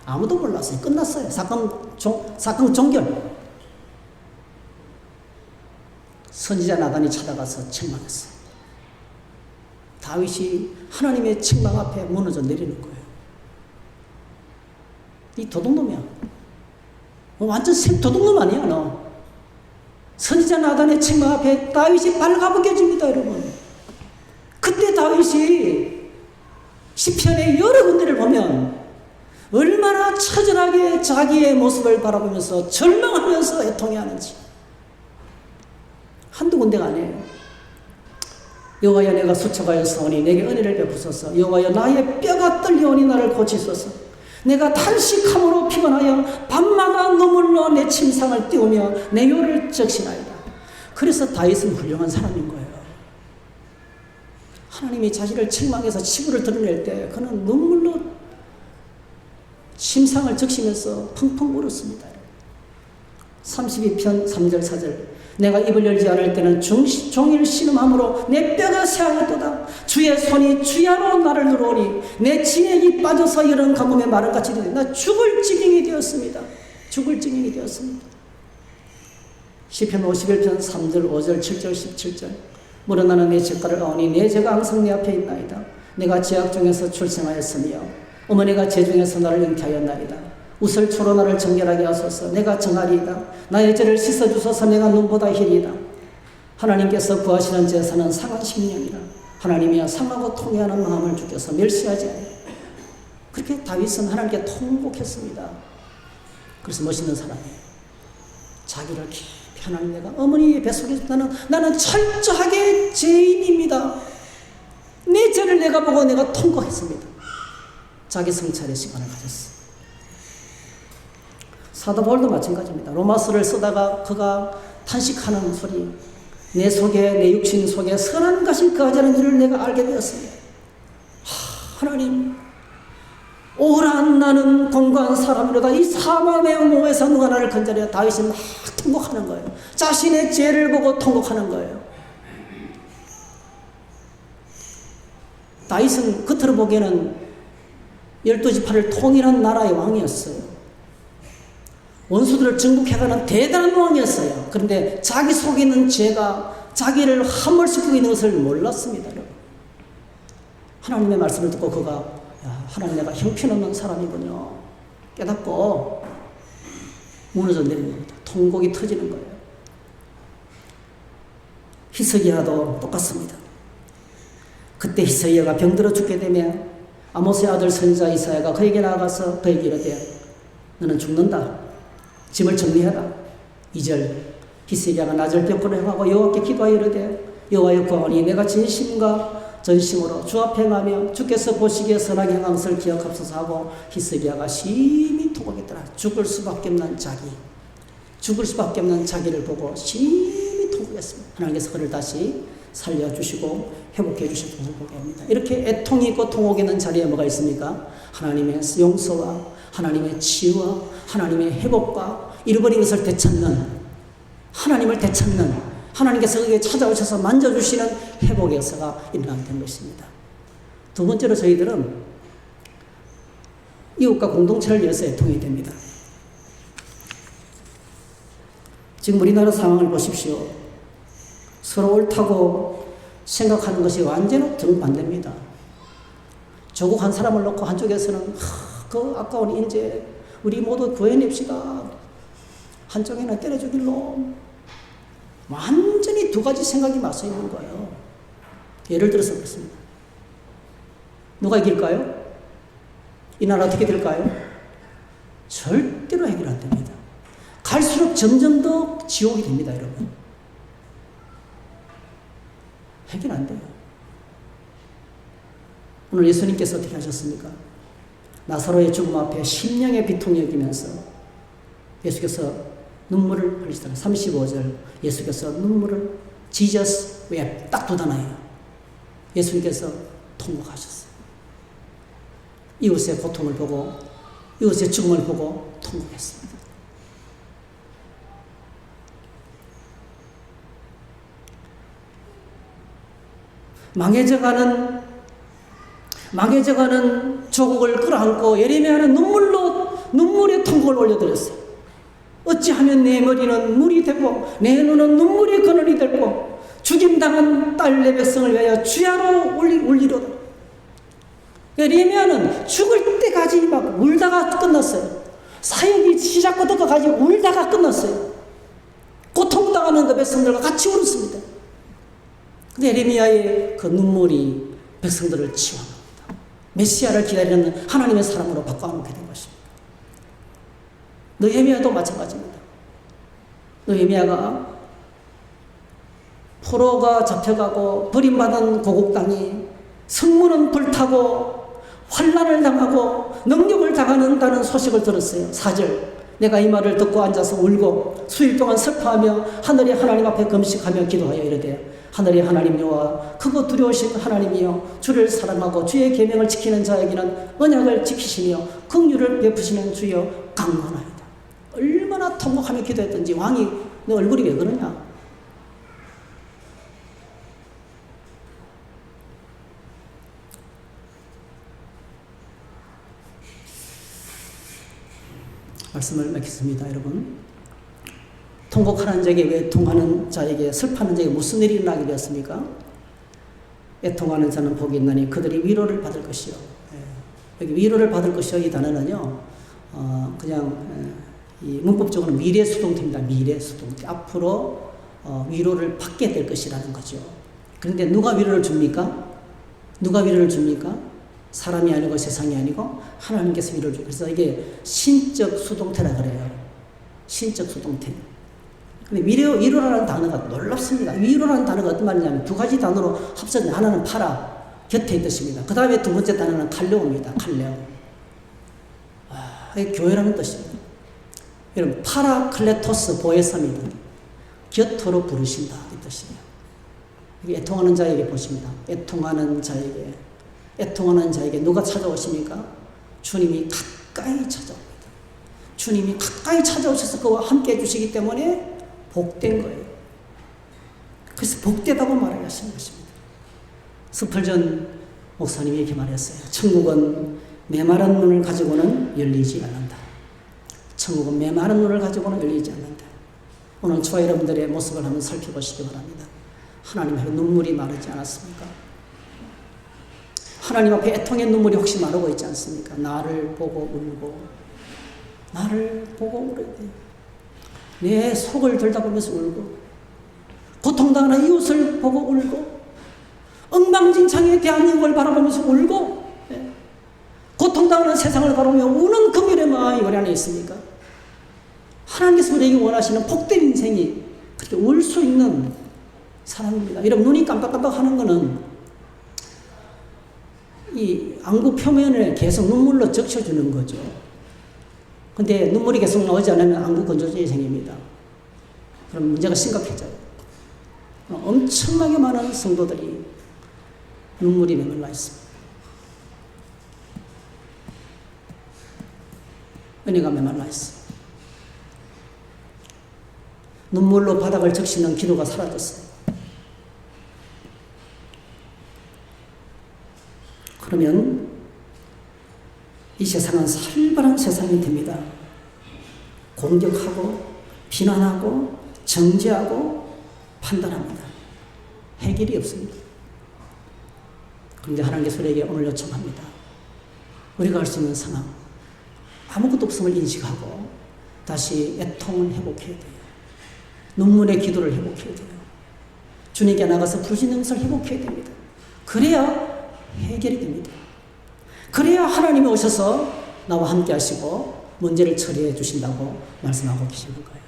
아무도 몰랐어요. 끝났어요. 사건 종결. 선지자 나단이 찾아가서 책망했어요. 다윗이 하나님의 책망 앞에 무너져 내리는 거예요. 이 도둑놈이야. 완전 도둑놈 아니야, 너. 선지자 나단의 책망 앞에 다윗이 발가벗겨집니다, 여러분. 그때 다윗이 시편의 여러 군데를 보면 얼마나 처절하게 자기의 모습을 바라보면서 절망하면서 애통해하는지. 한두 군데가 아니에요. 여호와여 내가 수척하였사오니 내게 은혜를 베푸소서. 여호와여 나의 뼈가 떨려오니 나를 고치소서. 내가 탄식함으로 피곤하여 밤마다 눈물로 내 침상을 띄우며 내 요를 적시나이다. 그래서 다윗은 훌륭한 사람인 거예요. 하나님이 자신을 책망해서 치부를 드러낼 때 그는 눈물로 침상을 적시면서 펑펑 울었습니다. 32편 3절 4절 내가 입을 열지 않을 때는 종일 신음함으로 내 뼈가 새하였도다. 주의 손이 주야로 나를 누르오니 내 진액이 빠져서 이런 가뭄에 마른같이 되니 나 죽을 지경이 되었습니다. 죽을 지경이 되었습니다. 시편 51편 3절 5절 7절 17절 무릇 나는 내 죄가를 아오니 내 죄가 항상 내 앞에 있나이다. 내가 죄악 중에서 출생하였으며 어머니가 죄 중에서 나를 잉태하였나이다. 우슬초로 나를 정결하게 하소서. 내가 정하리이다. 나의 죄를 씻어주소서. 내가 눈보다 희리이다. 하나님께서 구하시는 제사는 상한 심령이라. 하나님이여 상하고 통회하는 마음을 주께서 멸시하지 않아요. 그렇게 다윗은 하나님께 통곡했습니다. 그래서 멋있는 사람이에요. 자기를 깊이 하나님 내가 어머니의 뱃속에서 나는 철저하게 죄인입니다. 내 죄를 내가 보고 내가 통곡했습니다. 자기 성찰의 시간을 가졌어요. 사도 바울도 마찬가지입니다. 로마서를 쓰다가 그가 탄식하는 소리, 내 속에 내 육신 속에 선한 것이 거하자는 줄을 내가 알게 되었습니다. 하나님, 오란 나는 공고한 사람이로다. 이 사망의 모에서 누가 나를 건져내야. 다윗이 막 통곡하는 거예요. 자신의 죄를 보고 통곡하는 거예요. 다윗은 겉으로 보기에는 12지파를 통일한 나라의 왕이었어요. 원수들을 정복해가는 대단한 왕이었어요. 그런데 자기 속에 있는 죄가 자기를 함몰시키고 있는 것을 몰랐습니다. 하나님의 말씀을 듣고 그가 하나님 내가 형편없는 사람이군요 깨닫고 무너져 내리는 겁니다. 통곡이 터지는 거예요. 히스기야도 똑같습니다. 그때 히스기야가 병들어 죽게 되면 아모스의 아들 선지자 이사야가 그에게 나아가서 그에게 이르되 너는 죽는다. 짐을 정리해라. 2절 히스기야가 낮을 벽으로 향하고 여호와께 기도하여 이르되 여호와여 구하오니 내가 진심과 전심으로 주 앞에 행하며 주께서 보시기에 선하게 행한 것을 기억하소서 하고 히스기야가 심히 통곡했더라. 죽을 수밖에 없는 자기를 보고 심히 통곡했습니다. 하나님께서 그를 다시 살려주시고 회복해 주시고 보게 합니다. 이렇게 애통이 있고 통곡이 있는 자리에 뭐가 있습니까? 하나님의 용서와 하나님의 치유와 하나님의 회복과 잃어버린 것을 되찾는 하나님을 되찾는 하나님께서 그에게 찾아오셔서 만져주시는 회복의 역사가 일어나게 된 것입니다. 두 번째로 저희들은 이웃과 공동체를 위해서 애통이 됩니다. 지금 우리나라 상황을 보십시오. 서로 옳다고 생각하는 것이 완전히 정반대입니다. 조국 한 사람을 놓고 한쪽에서는 그 아까운 인재 우리 모두 구해냅시다. 한쪽에는 때려 죽일 놈. 완전히 두 가지 생각이 맞서 있는 거예요. 예를 들어서 그렇습니다. 누가 이길까요? 이 나라 어떻게 될까요? 절대로 해결 안 됩니다. 갈수록 점점 더 지옥이 됩니다, 여러분. 해결 안 돼요. 오늘 예수님께서 어떻게 하셨습니까? 나사로의 죽음 앞에 심령의 비통이 여기면서 예수께서 눈물을 흘리시잖아요. 35절 예수께서 눈물을 Jesus wept 딱 두 단어예요. 예수님께서 통곡하셨어요. 이웃의 고통을 보고 이웃의 죽음을 보고 통곡했습니다. 망해져가는 조국을 끌어안고 예레미야는 눈물의 통곡을 올려드렸어요. 어찌하면 내 머리는 물이 되고 내 눈은 눈물의 그늘이 되고 죽임당한 딸 내 백성을 위하여 주야로 울리로다. 예레미야는 죽을 때까지 막 울다가 끝났어요. 사역이 시작부터까지 울다가 끝났어요. 고통당하는 그 백성들과 같이 울었습니다. 근데 예레미야의 그 눈물이 백성들을 치유합니다. 메시아를 기다리는 하나님의 사람으로 바꿔놓게 된 것입니다. 느헤미야도 마찬가지입니다. 느헤미야가 포로가 잡혀가고 버림받은 고국 땅이 성문은 불타고 환난을 당하고 능력을 당한다는 소식을 들었어요. 4절 내가 이 말을 듣고 앉아서 울고 수일 동안 슬퍼하며 하늘의 하나님 앞에 금식하며 기도하여 이르되 하늘의 하나님 여호와 크고 두려우신 하나님이여 주를 사랑하고 주의 계명을 지키는 자에게는 언약을 지키시며 긍휼을 베푸시는 주여 강건하이다. 얼마나 통곡하며 기도했던지 왕이 너 얼굴이 왜 그러냐? 말씀을 맺겠습니다, 여러분. 통곡하는 자에게 외통하는 자에게 슬퍼하는 자에게 무슨 일이 일어나게 되었습니까? 애통하는 자는 복이 있나니 그들이 위로를 받을 것이요. 여기 위로를 받을 것이요 이 단어는요, 그냥 이 문법적으로 미래 수동태입니다. 미래 수동태. 앞으로 위로를 받게 될 것이라는 거죠. 그런데 누가 위로를 줍니까? 누가 위로를 줍니까? 사람이 아니고 세상이 아니고 하나님께서 위로를 줍니다. 그래서 이게 신적 수동태라 그래요. 신적 수동태. 근데 위로라는 단어가 놀랍습니다. 위로라는 단어가 어떤 말이냐면 두 가지 단어로 합쳐진 하나는 파라, 곁에 뜻입니다. 그 다음에 두 번째 단어는 칼레오입니다. 칼레오. 이게 교회라는 뜻입니다. 여러분, 파라클레토스 보혜사입니다. 곁으로 부르신다 이 뜻이에요. 애통하는 자에게 보십니다. 애통하는 자에게 누가 찾아오십니까? 주님이 가까이 찾아옵니다. 주님이 가까이 찾아오셔서 그와 함께 해주시기 때문에 복된 거예요. 그래서 복되다고 말하신 것입니다. 스펄전 목사님이 이렇게 말했어요. 천국은 메마른 눈을 가지고는 열리지 않는다. 천국은 메마른 눈을 가지고는 열리지 않는다. 오늘 저와 여러분들의 모습을 한번 살펴보시기 바랍니다. 하나님 앞에 눈물이 마르지 않았습니까? 하나님 앞에 애통의 눈물이 혹시 마르고 있지 않습니까? 나를 보고 울고 나를 보고 울어야 돼요. 내 속을 들다보면서 울고 고통당하는 이웃을 보고 울고 엉망진창의 대한민국을 바라보면서 울고 고통당하는 세상을 바라보며 우는 금요일의 마음이 우리 안에 있습니까? 하나님께서 우리에게 원하시는 복된 인생이 그렇게 울 수 있는 사람입니다. 여러분, 눈이 깜빡깜빡 하는 거는 이 안구 표면을 계속 눈물로 적셔주는 거죠. 근데 눈물이 계속 나오지 않으면 안구 건조증이 생깁니다. 그럼 문제가 심각해져요. 엄청나게 많은 성도들이 눈물이 메말라 있습니다. 은혜가 메말라 있어요. 눈물로 바닥을 적시는 기도가 사라졌어요. 그러면 이 세상은 살벌한 세상이 됩니다. 공격하고 비난하고 정죄하고 판단합니다. 해결이 없습니다. 그런데 하나님께서 우리에게 오늘 요청합니다. 우리가 할 수 있는 상황, 아무것도 없음을 인식하고 다시 애통을 회복해야 돼요. 눈물의 기도를 회복해야 돼요. 주님께 나가서 부르짖는 것을 회복해야 됩니다. 그래야 해결이 됩니다. 그래야 하나님이 오셔서 나와 함께 하시고 문제를 처리해 주신다고 말씀하고 계시는 거예요.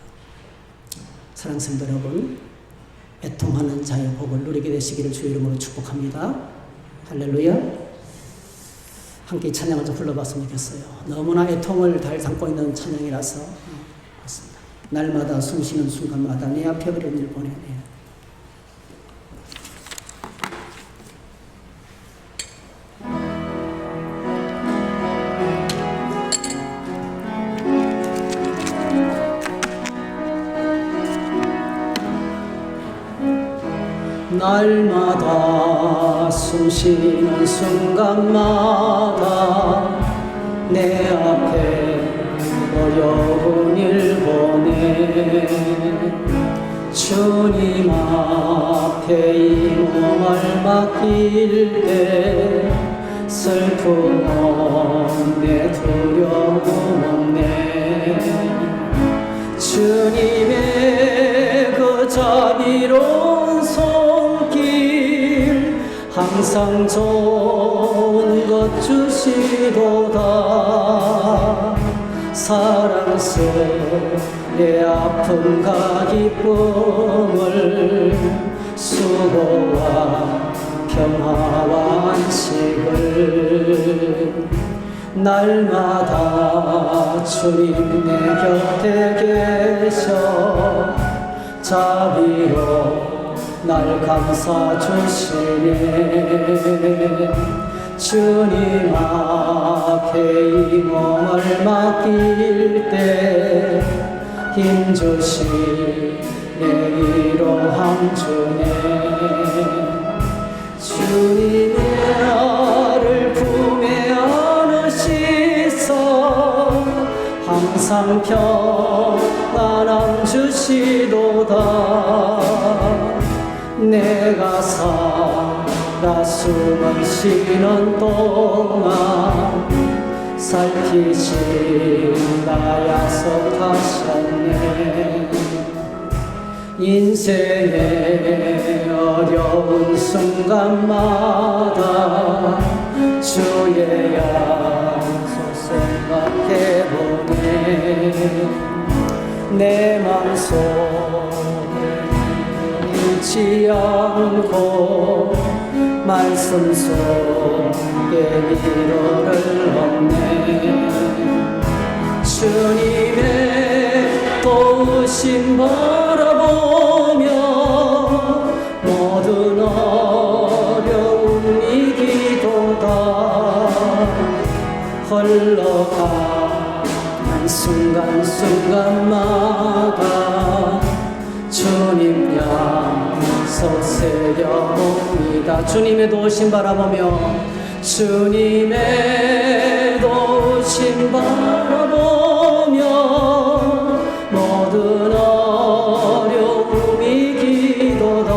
사랑하는 성도 여러분, 애통하는 자의 복을 누리게 되시기를 주의 이름으로 축복합니다. 할렐루야. 함께 찬양을 좀 불러봤으면 좋겠어요. 너무나 애통을 잘 담고 있는 찬양이라서 그렇습니다. 날마다 숨쉬는 순간마다 내 앞에 어려운 일 보내네. 날마다 숨쉬는 순간마다 내 앞에 어려운 일 보내 주님 앞에 이 몸을 맡길 때 슬픔 없네 두려움 없네 주님의 그 자비로운 손길 항상 좋은 것 주시도다 사랑스레 아픔과 기쁨을 수고와 평화와 안식을 날마다 주님 내 곁에 계셔 자비로 날 감싸 주시네 주님 앞에 이 몸을 맡길 때 힘주시 내 위로함 주네 주님의 나를 품에 안으시소 항상 평안함 주시도다 내가 살아 숨을 쉬는 동안 살피시다 약속하셨네 인생의 어려운 순간마다 주의 약속 생각해보네 내 맘속에 잃지 않고 말씀 속에 위로를 얻네 주님의 도우심 바라보며 모든 어려움 이기도다 흘러가는 순간순간마다 주님 약속 새겨봅니다 주님의 도우심 바라보며 주님의 도우심 바라보며 모든 어려움 이기도다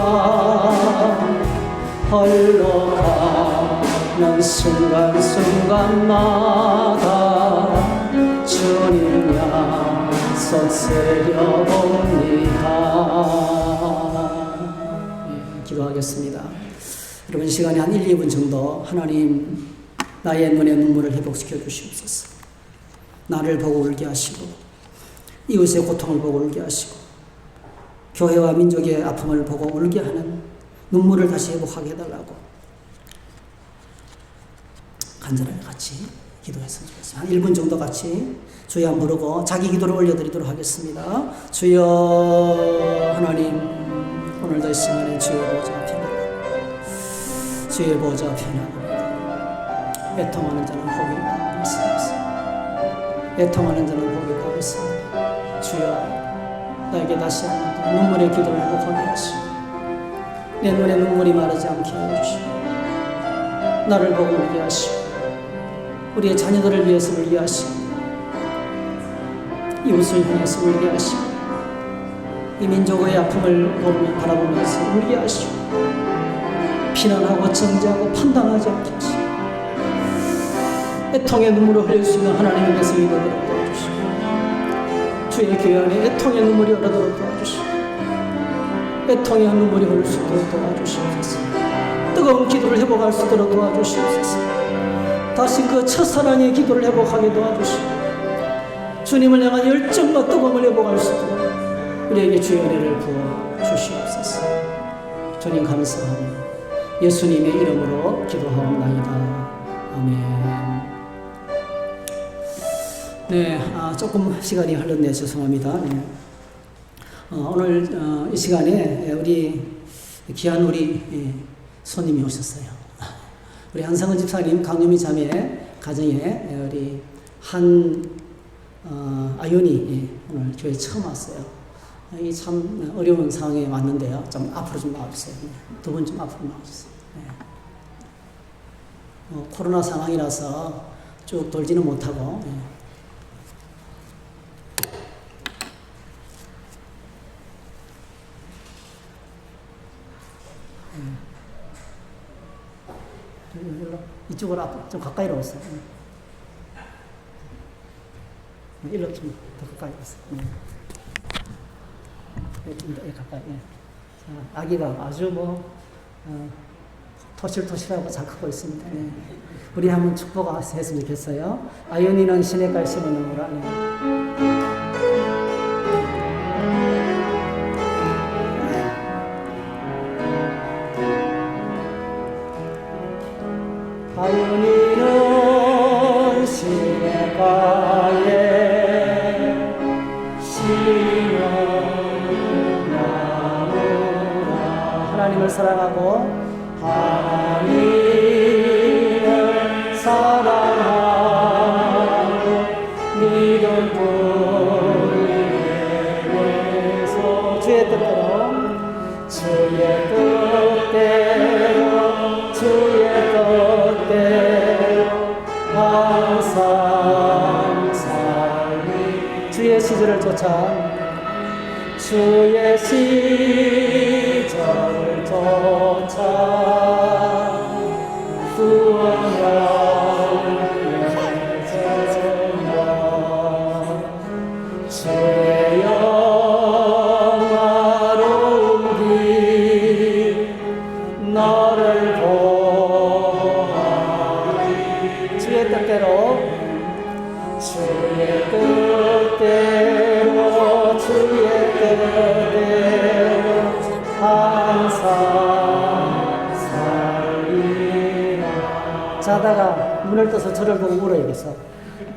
흘러가는 순간순간마다 주님 약속 새겨봅니다 기도하겠습니다. 여러분 시간이 한 1, 2분 정도 하나님 나의 눈의 눈물을 회복시켜 주시옵소서. 나를 보고 울게 하시고 이웃의 고통을 보고 울게 하시고 교회와 민족의 아픔을 보고 울게 하는 눈물을 다시 회복하게 해달라고 간절하게 같이 기도했으면 좋겠습니다. 한 1분 정도 같이 주여 부르고 자기 기도를 올려드리도록 하겠습니다. 주여 하나님 오늘도 이 시간에 주의 보좌 앞에 나갑니다. 주의 보좌 앞에 나갑니다. 애통하는 자는 복이 있다고 말씀하셨습니다. 애통하는 자는 복이 있다고 했습니다. 주여 나에게 다시 한번 눈물의 기도를 회복하게 하시고 내 눈에 눈물이 마르지 않게 해주시고 나를 보고 울게 하시고 우리의 자녀들을 위해서 울게 하시고 이웃을 향해서 울게 하시고 이 민족의 아픔을 바라보면서 울게 하시고 비난하고 정죄하고 판단하지 않게 하시고 애통의 눈물을 흘릴 수 있는 하나님의 백성이 되도록 도와주시고 주의 교회 안에 애통의 눈물이 흐르도록 도와주시고 애통의 눈물이 흐를 수 있도록 도와주시옵소서. 뜨거운 기도를 회복할 수 있도록 도와주시옵소서. 다시 그 첫사랑의 기도를 회복하게 도와주시고 주님을 향한 열정과 뜨거움을 회복할 수 있도록 우리에게 주의 은혜를 부어주시옵소서. 주님 감사합니다. 예수님의 이름으로 기도하옵나이다. 아멘. 네, 조금 시간이 흘렀네요. 죄송합니다. 네. 오늘 이 시간에 우리 귀한 우리 손님이 오셨어요. 우리 한상은 집사님 강유미 자매 가정에 우리 아윤이 오늘 교회 처음 왔어요. 이 참 어려운 상황에 왔는데요. 좀 앞으로 좀 나와주세요. 두 분 좀 앞으로 나와주세요. 네. 코로나 상황이라서 쭉 돌지는 못하고. 네. 이쪽으로 앞, 좀 가까이로 오세요. 일로 좀 더 가까이 오세요. 가까이. 자, 아기가 아주 토실토실하고 잘 크고 있습니다. 네. 우리 한번 축복했으면 좋겠어요. 아윤이는 시냇가에 심어놓으라. 아윤이는 시냇가에 하나님을 사랑하고 하나님을 사랑하고 믿음 뿌리면서 주의 뜻대로 항상 살리 주의 시절을 쫓아 주의 시절을 쫓아 구원을 내세우며 주의 영화로운 길 너를 보아리 주의 뜻대로 주의 뜻대로 항상 살리라. 자다가 눈을 떠서 저를 보고 울어야겠어.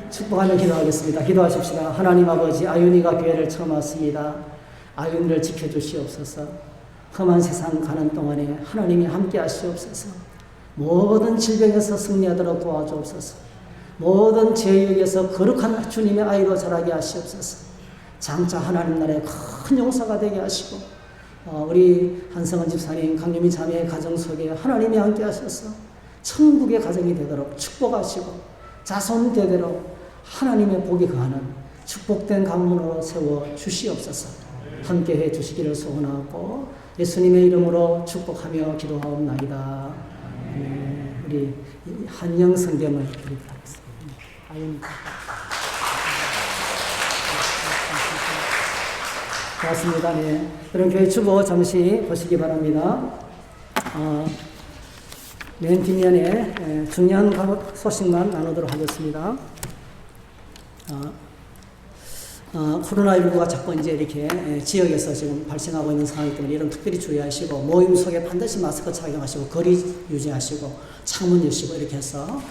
축복하며 기도하겠습니다. 기도하십시다. 하나님 아버지, 아윤이가 교회를 처음 왔습니다. 아윤이를 지켜주시옵소서. 험한 세상 가는 동안에 하나님이 함께 하시옵소서. 모든 질병에서 승리하도록 도와주옵소서. 모든 죄역에서 거룩한 주님의 아이로 자라게 하시옵소서. 장차 하나님 나라의 큰 용사가 되게 하시고 우리 한성은 집사님, 강유미 자매의 가정 속에 하나님이 함께 하셔서 천국의 가정이 되도록 축복하시고 자손 대대로 하나님의 복이 거하는 축복된 가문으로 세워 주시옵소서. 함께해 주시기를 소원하고 예수님의 이름으로 축복하며 기도하옵나이다. 우리 한영 성경을 드리도록 하겠습니다. 아윤. 고맙습니다. 네. 그럼 교회 주보 잠시 보시기 바랍니다. 맨 뒷면에 중요한 소식만 나누도록 하겠습니다. 코로나19가 자꾸 이제 이렇게 지역에서 지금 발생하고 있는 상황이기 때문에 이런 특별히 주의하시고 모임 속에 반드시 마스크 착용하시고 거리 유지하시고 창문 여시고 이렇게 해서